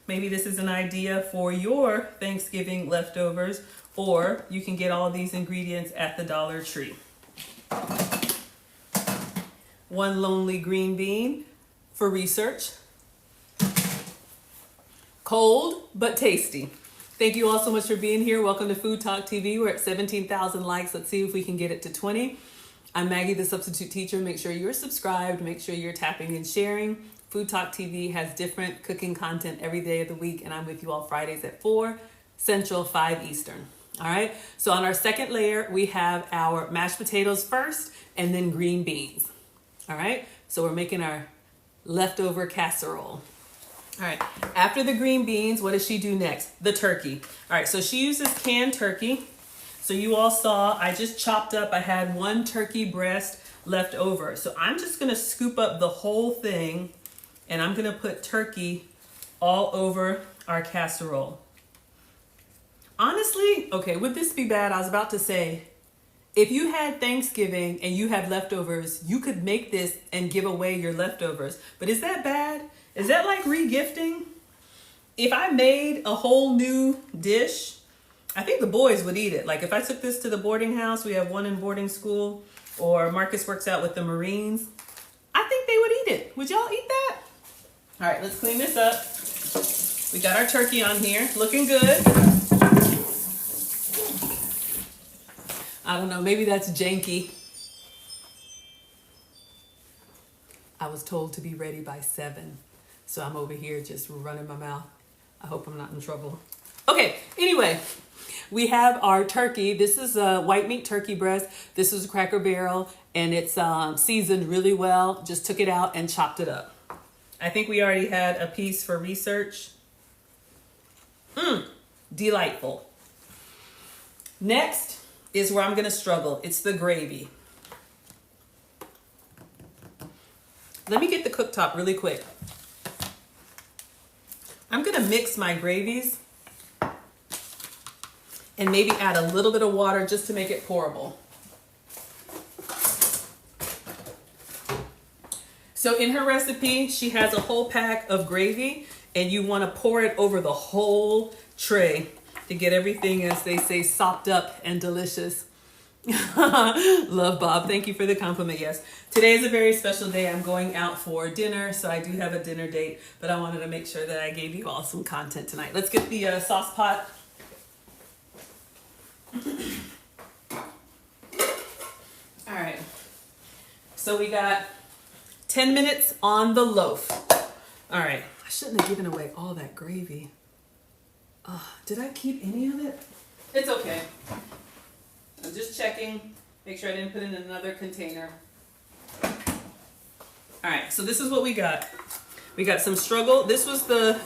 maybe this is an idea for your Thanksgiving leftovers, or you can get all these ingredients at the Dollar Tree. One lonely green bean for research. Cold, but tasty. Thank you all so much for being here. Welcome to Food Talk TV. We're at 17,000 likes. Let's see if we can get it to 20. I'm Maggie the Substitute Teacher. Make sure you're subscribed. Make sure you're tapping and sharing. Food Talk TV has different cooking content every day of the week, and I'm with you all Fridays at 4 Central, 5 Eastern. All right, so on our second layer, we have our mashed potatoes first and then green beans. All right, so we're making our leftover casserole. All right, after the green beans, what does she do next? The turkey. All right, so she uses canned turkey. So you all saw, I just chopped up, I had one turkey breast left over. So I'm just gonna scoop up the whole thing and I'm gonna put turkey all over our casserole. Honestly, okay, would this be bad? I was about to say, if you had Thanksgiving and you have leftovers, you could make this and give away your leftovers. But is that bad? Is that like re-gifting? If I made a whole new dish, I think the boys would eat it. Like if I took this to the boarding house, we have one in boarding school, or Marcus works out with the Marines, I think they would eat it. Would y'all eat that? All right, let's clean this up. We got our turkey on here, looking good. I don't know, maybe that's janky. I was told to be ready by 7, so I'm over here just running my mouth. I hope I'm not in trouble. Okay, anyway, we have our turkey. This is a white meat turkey breast. This is a Cracker Barrel, and it's seasoned really well. Just took it out and chopped it up. I think we already had a piece for research. Delightful. Next is where I'm gonna struggle. It's the gravy. Let me get the cooktop really quick. I'm gonna mix my gravies and maybe add a little bit of water just to make it pourable. So in her recipe, she has a whole pack of gravy and you wanna pour it over the whole tray to get everything, as they say, sopped up and delicious. Love Bob, thank you for the compliment. Yes, today is a very special day. I'm going out for dinner, so I do have a dinner date, but I wanted to make sure that I gave you all some content tonight. Let's get the sauce pot. All right, so we got 10 minutes on the loaf. All right, I shouldn't have given away all that gravy. Did I keep any of it? It's okay. I'm just checking, make sure I didn't put it in another container. All right, so this is what we got. We got some struggle. This was the,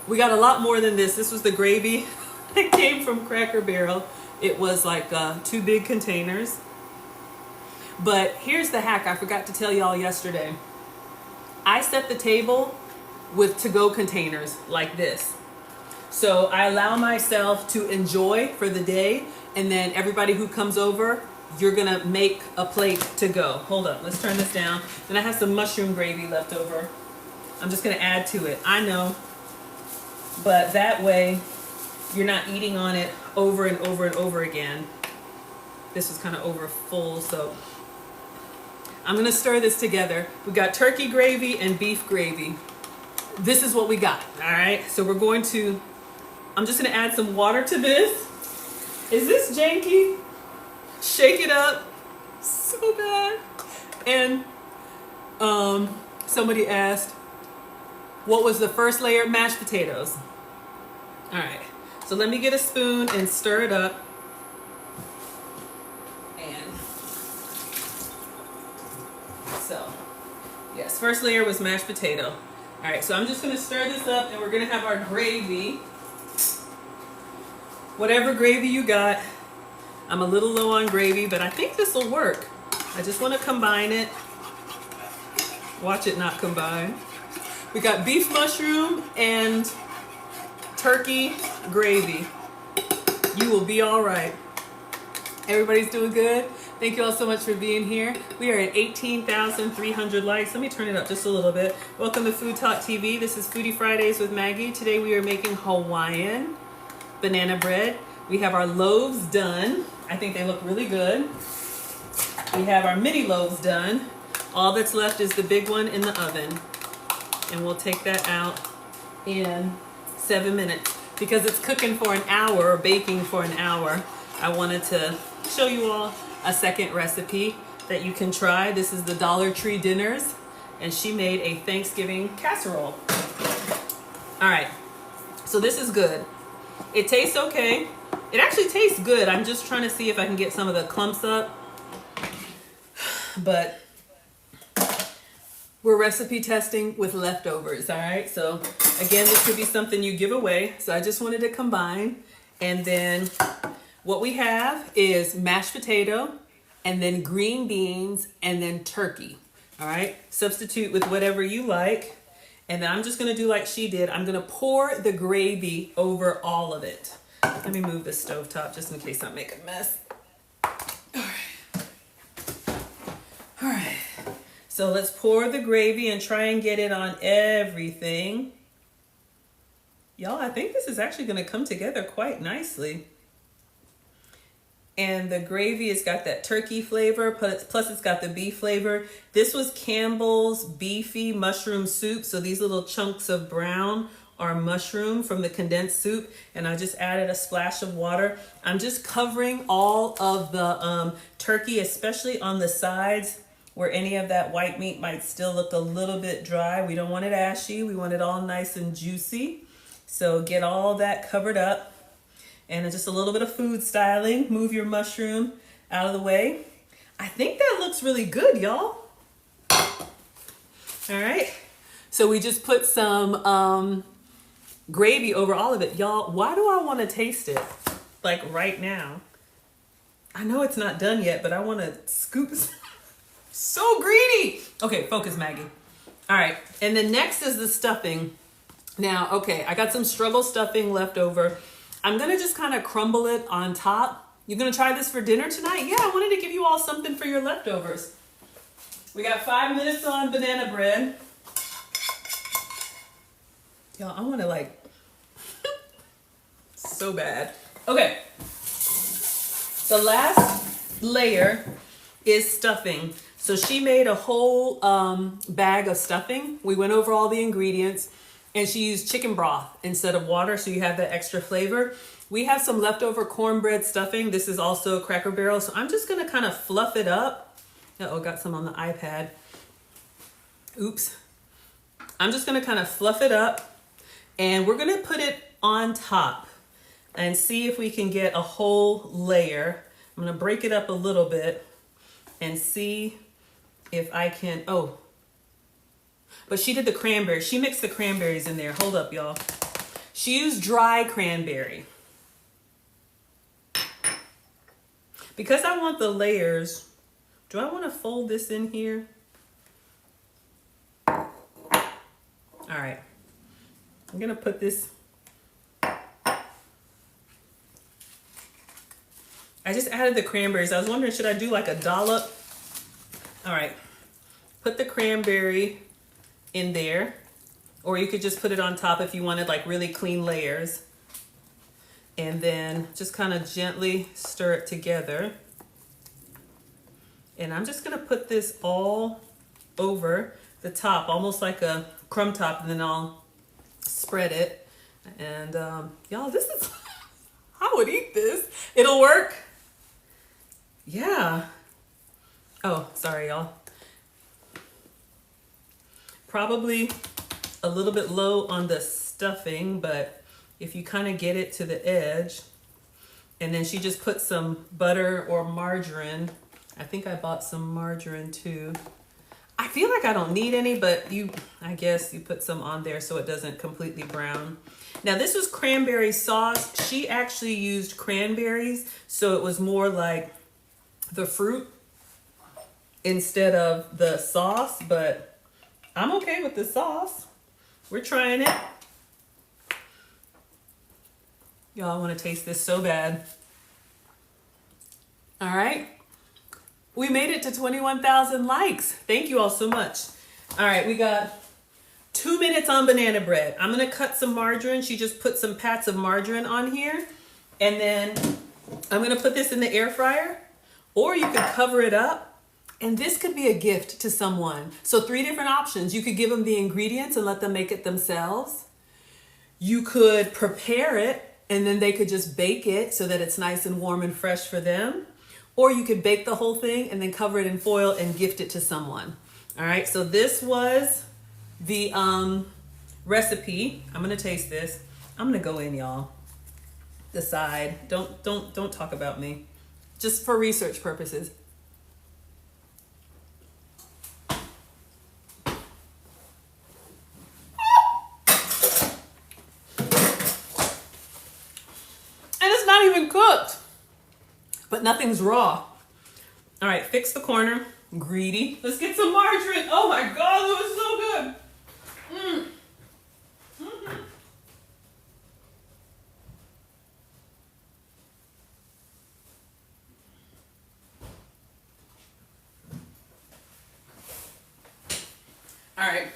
we got a lot more than this. This was the gravy that came from Cracker Barrel. It was like 2 big containers. But here's the hack I forgot to tell y'all yesterday. I set the table with to-go containers like this. So I allow myself to enjoy for the day, and then everybody who comes over, you're gonna make a plate to go. Hold up, let's turn this down. Then I have some mushroom gravy left over. I'm just gonna add to it. I know, but that way you're not eating on it over and over and over again. This was kind of over full, so I'm gonna stir this together. We got turkey gravy and beef gravy. This is what we got, all right? So we're going to I'm just gonna add some water to this. Is this janky? Shake it up so bad. And somebody asked, what was the first layer? Mashed potatoes. All right, so let me get a spoon and stir it up. And so, yes, first layer was mashed potato. All right, so I'm just gonna stir this up and we're gonna have our gravy. Whatever gravy you got. I'm a little low on gravy, but I think this will work. I just wanna combine it. Watch it not combine. We got beef mushroom and turkey gravy. You will be all right. Everybody's doing good. Thank you all so much for being here. We are at 18,300 likes. Let me turn it up just a little bit. Welcome to Food Talk TV. This is Foodie Fridays with Maggie. Today we are making Hawaiian banana bread. We have our loaves done. I think they look really good. We have our mini loaves done. All that's left is the big one in the oven. And we'll take that out in 7 minutes. Because it's cooking for an hour or baking for an hour, I wanted to show you all a second recipe that you can try. This is the Dollar Tree Dinners, and she made a Thanksgiving casserole. All right, so this is good. It tastes okay. It actually tastes good. I'm just trying to see if I can get some of the clumps up. But we're recipe testing with leftovers, all right? So again, this could be something you give away. So I just wanted to combine. And then what we have is mashed potato, and then green beans, and then turkey, all right? Substitute with whatever you like. And then I'm just gonna do like she did. I'm gonna pour the gravy over all of it. Let me move the stovetop just in case I make a mess. All right. All right. So let's pour the gravy and try and get it on everything. Y'all, I think this is actually gonna come together quite nicely. And the gravy has got that turkey flavor, plus it's got the beef flavor. This was Campbell's beefy mushroom soup. So these little chunks of brown are mushroom from the condensed soup. And I just added a splash of water. I'm just covering all of the turkey, especially on the sides where any of that white meat might still look a little bit dry. We don't want it ashy. We want it all nice and juicy. So get all that covered up. And just a little bit of food styling. Move your mushroom out of the way. I think that looks really good, y'all. All right. So we just put some gravy over all of it. Y'all, why do I want to taste it? Like right now. I know it's not done yet, but I want to scoop. So greedy. Okay, focus, Maggie. All right. And then next is the stuffing. Now, okay, I got some struggle stuffing left over. I'm gonna just kind of crumble it on top. You're gonna try this for dinner tonight? Yeah, I wanted to give you all something for your leftovers. We got 5 minutes on banana bread. Y'all, I wanna like, so bad. Okay, the last layer is stuffing. So she made a whole bag of stuffing. We went over all the ingredients. And she used chicken broth instead of water, so you have that extra flavor. We have some leftover cornbread stuffing. This is also Cracker Barrel, so I'm just gonna kind of fluff it up. Uh-oh, got some on the iPad. Oops. I'm just gonna kind of fluff it up, and we're gonna put it on top and see if we can get a whole layer. I'm gonna break it up a little bit and see if I can, oh. But she did the cranberry. She mixed the cranberries in there. Hold up, y'all. She used dry cranberry. Because I want the layers, do I want to fold this in here? All right. I'm going to put this. I just added the cranberries. I was wondering, should I do like a dollop? All right. Put the cranberry in there, or you could just put it on top if you wanted like really clean layers, and then just kind of gently stir it together. And I'm just gonna put this all over the top, almost like a crumb top, and then I'll spread it. And y'all, this is, I would eat this. It'll work. Yeah. Oh, sorry, y'all. Probably a little bit low on the stuffing, but if you kind of get it to the edge, and then she just put some butter or margarine. I think I bought some margarine too. I feel like I don't need any, but I guess you put some on there so it doesn't completely brown. Now this was cranberry sauce. She actually used cranberries, so it was more like the fruit instead of the sauce, but I'm okay with the sauce. We're trying it. Y'all, I want to taste this so bad. All right. We made it to 21,000 likes. Thank you all so much. All right, we got 2 minutes on banana bread. I'm going to cut some margarine. She just put some pats of margarine on here. And then I'm going to put this in the air fryer. Or you could cover it up. And this could be a gift to someone. So 3 different options. You could give them the ingredients and let them make it themselves. You could prepare it and then they could just bake it so that it's nice and warm and fresh for them. Or you could bake the whole thing and then cover it in foil and gift it to someone. All right, so this was the recipe. I'm gonna taste this. I'm gonna go in, y'all. The side. Don't talk about me. Just for research purposes. Not even cooked, but nothing's raw. All right, fix the corner. Greedy. Let's get some margarine. Oh my God, that was so good. Mm-hmm. All right,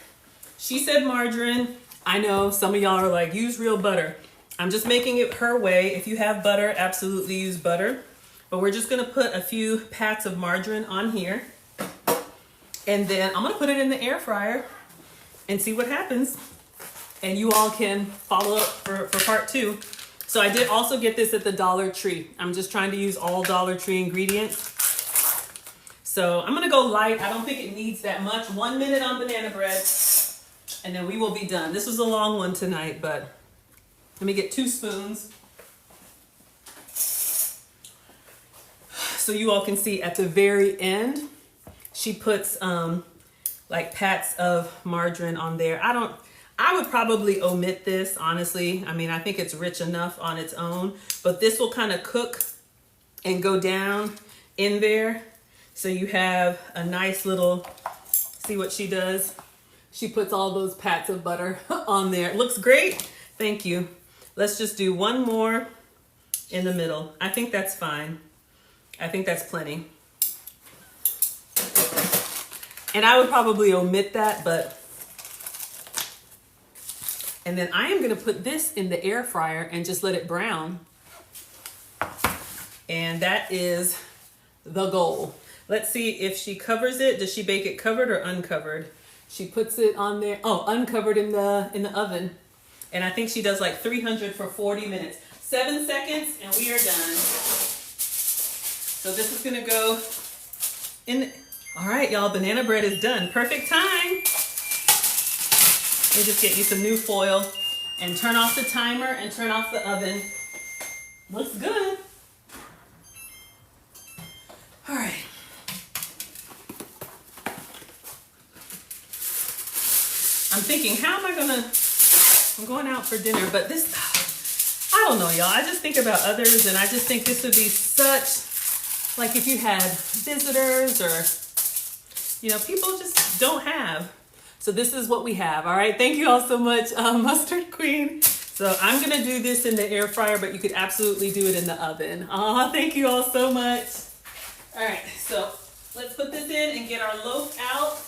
she said margarine. I know some of y'all are like, use real butter. I'm just making it her way. If you have butter, absolutely use butter. But we're just gonna put a few pats of margarine on here. And then I'm gonna put it in the air fryer and see what happens. And you all can follow up for part 2. So I did also get this at the Dollar Tree. I'm just trying to use all Dollar Tree ingredients. So I'm gonna go light. I don't think it needs that much. 1 minute on banana bread, and then we will be done. This was a long one tonight, but let me get 2 spoons. So you all can see at the very end, she puts like pats of margarine on there. I would probably omit this, honestly. I mean, I think it's rich enough on its own, but this will kind of cook and go down in there. So you have a nice little, see what she does? She puts all those pats of butter on there. It looks great. Thank you. Let's just do 1 more in the middle. I think that's fine. I think that's plenty. And I would probably omit that, but... And then I am gonna put this in the air fryer and just let it brown. And that is the goal. Let's see if she covers it. Does she bake it covered or uncovered? She puts it on there. Oh, uncovered in the oven. And I think she does like 300 for 40 minutes. 7 seconds and we are done. So this is gonna go in. All right, y'all, banana bread is done. Perfect time. Let me just get you some new foil and turn off the timer and turn off the oven. Looks good. All right. I'm thinking, how am I gonna, I'm going out for dinner, but this, I don't know, y'all. I just think about others and I just think this would be such, like if you had visitors or, you know, people just don't have. So this is what we have. All right. Thank you all so much, Mustard Queen. So I'm going to do this in the air fryer, but you could absolutely do it in the oven. Oh, thank you all so much. All right. So let's put this in and get our loaf out.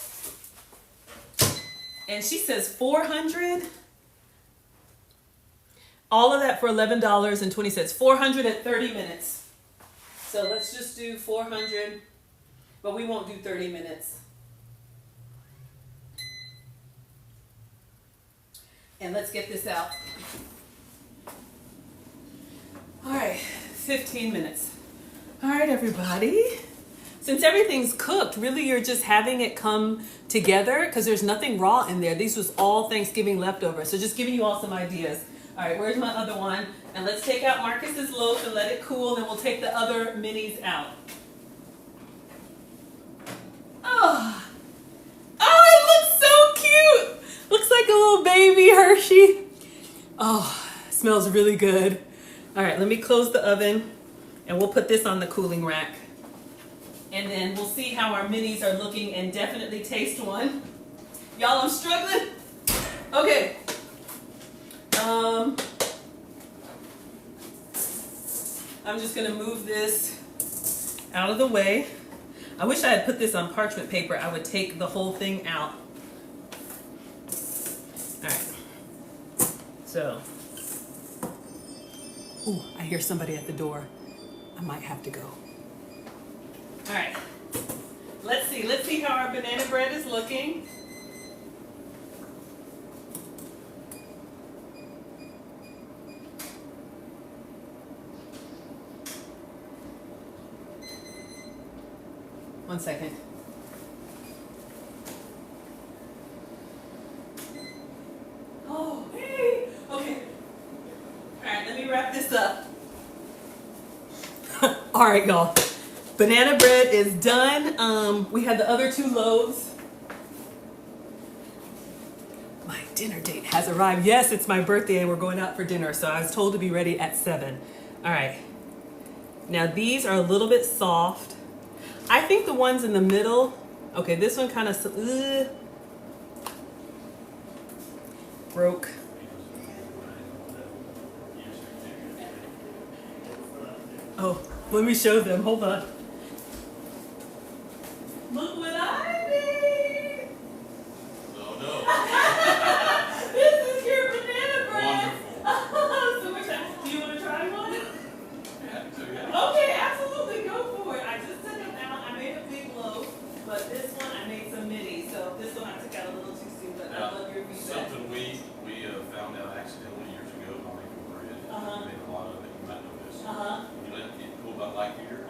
And she says 400. All of that for $11.20. 400 at 30 minutes. So let's just do 400, but we won't do 30 minutes. And let's get this out. All right, 15 minutes. All right, everybody. Since everything's cooked, really you're just having it come together because there's nothing raw in there. These was all Thanksgiving leftovers. So just giving you all some ideas. All right, where's my other one? And let's take out Marcus's loaf and let it cool, then we'll take the other minis out. Oh, it looks so cute. Looks like a little baby Hershey. Oh, smells really good. All right, let me close the oven and we'll put this on the cooling rack. And then we'll see how our minis are looking and definitely taste one. Y'all, I'm struggling. Okay. I'm just gonna move this out of the way. I wish I had put this on parchment paper. I would take the whole thing out. All right. So, ooh, I hear somebody at the door. I might have to go. All right, let's see how our banana bread is looking. One second. Oh, hey, okay. All right, let me wrap this up. All right, y'all. Banana bread is done. We had the other 2 loaves. My dinner date has arrived. Yes, it's my birthday and we're going out for dinner. So I was told to be ready at 7. All right. Now these are a little bit soft. I think the ones in the middle, okay, this one kind of broke. Oh, let me show them. Hold on. Look what I made! Oh no. This is your banana bread! Wonderful. So much fun. Do you want to try one? Yeah. Okay, absolutely, go for it. I just took them out. I made a big loaf, but this one I made some mini. So this one I took out a little too soon, but I love your feedback. Something we found out accidentally years ago by making bread. We made a lot of it. You might know this. You let it cool about like here.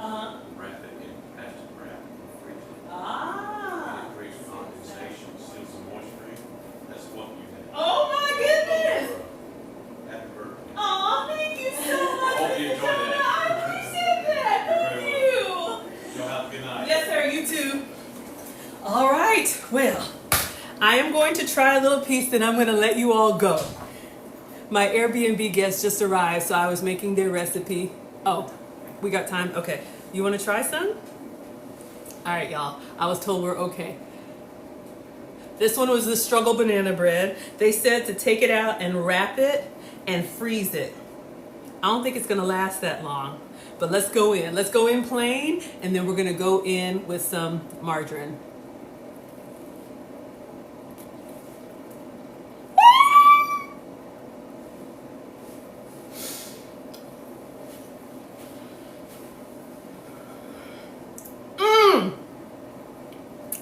Wrap it in plastic wrap and freeze it. And it creates condensation, steals the moisture in. That's what you had. Oh my goodness! Happy birthday. Oh, thank you so much. Hope you enjoyed that. I appreciate that. Thank you. Y'all have a good night. Yes, sir. You too. All right. Well, I am going to try a little piece, then I'm going to let you all go. My Airbnb guests just arrived, so I was making their recipe. Oh, we got time? Okay. You want to try some? All right, y'all. I was told we're okay. This one was the struggle banana bread. They said to take it out and wrap it and freeze it. I don't think it's going to last that long, but let's go in. Let's go in plain, and then we're going to go in with some margarine.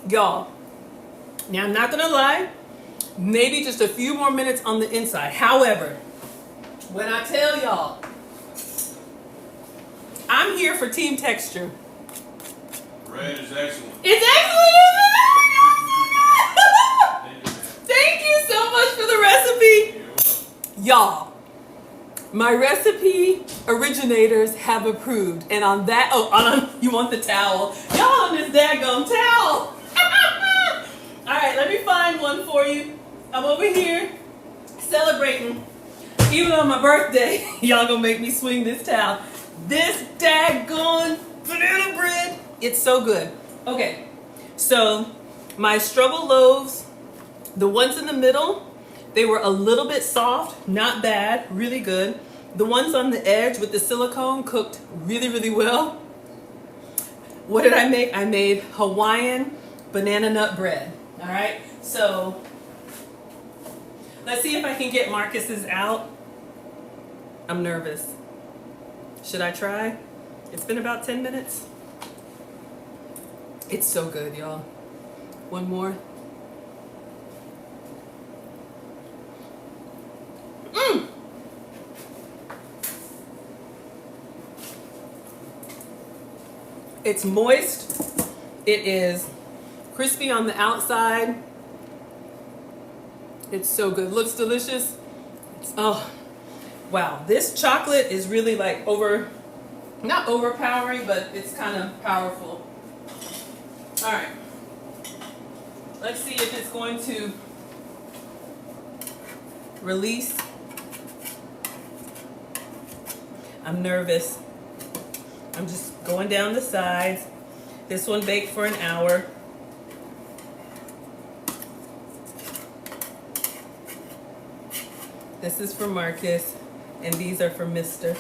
Y'all, now I'm not gonna lie, maybe just a few more minutes on the inside. However, when I tell y'all, I'm here for team texture. Bread is excellent. It's excellent, isn't it? Thank you so much for the recipe. Y'all, my recipe originators have approved. And on that, you want the towel. Y'all on this daggone towel. All right, let me find one for you. I'm over here celebrating. Even on my birthday, y'all gonna make me swing this towel. This daggone banana bread, it's so good. Okay, so my struggle loaves, the ones in the middle, they were a little bit soft, not bad, really good. The ones on the edge with the silicone cooked really, really well. What did I make? I made Hawaiian banana nut bread. All right, so let's see if I can get Marcus's out. I'm nervous. Should I try? It's been about 10 minutes. It's so good, y'all. One more. It's moist. It is crispy on the outside. It's so good. Looks delicious. Oh, wow. This chocolate is really like not overpowering, but it's kind of powerful. All right. Let's see if it's going to release. I'm nervous. I'm just going down the sides. This one baked for an hour. This is for Marcus, and these are for Mr.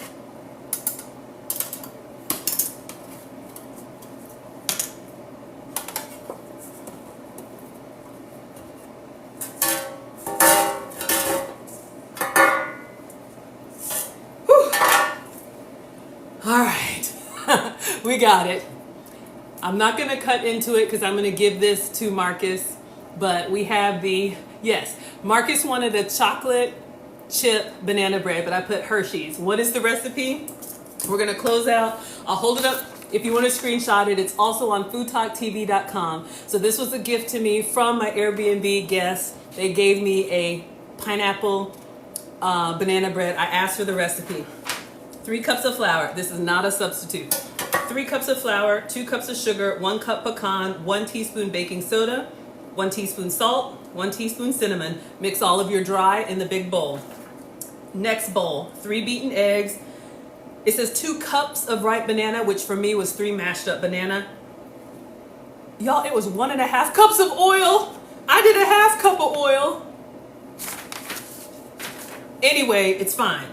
Whew. All right, we got it. I'm not gonna cut into it because I'm gonna give this to Marcus, but we have yes, Marcus wanted a chocolate chip banana bread, but I put Hershey's. What is the recipe? We're gonna close out. I'll hold it up if you want to screenshot it. It's also on FoodtokTV.com. So this was a gift to me from my Airbnb guests. They gave me a pineapple banana bread. I asked for the recipe. 3 cups of flour. This is not a substitute. 3 cups of flour, 2 cups of sugar, 1 cup pecan, 1 teaspoon baking soda, 1 teaspoon salt, 1 teaspoon cinnamon. Mix all of your dry in the big bowl. Next bowl, 3 beaten eggs. It says 2 cups of ripe banana, which for me was 3 mashed up banana. Y'all, it was 1.5 cups of oil. I did a half cup of oil. Anyway, it's fine.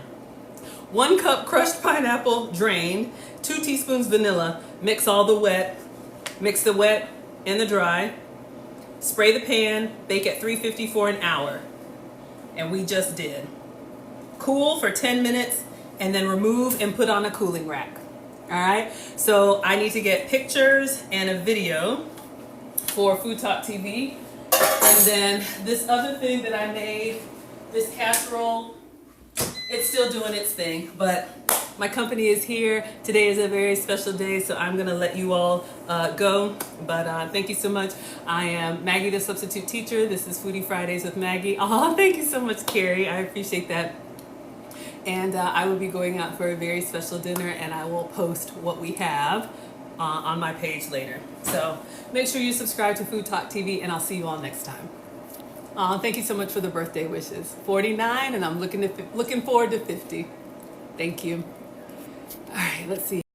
1 cup crushed pineapple, drained. 2 teaspoons vanilla. Mix all the wet. Mix the wet and the dry. Spray the pan. Bake at 350 for an hour. And we just did. Cool for 10 minutes and then remove and put on a cooling rack. All right. So I need to get pictures and a video for Food Talk TV. And then this other thing that I made, this casserole, it's still doing its thing, but my company is here. Today is a very special day, so I'm gonna let you all go. But thank you so much. I am Maggie the Substitute Teacher. This is Foodie Fridays with Maggie. Oh, thank you so much, Carrie. I appreciate that. And I will be going out for a very special dinner, and I will post what we have on my page later. So make sure you subscribe to Food Talk TV, and I'll see you all next time. Thank you so much for the birthday wishes. 49, and I'm looking forward to 50. Thank you. All right, let's see.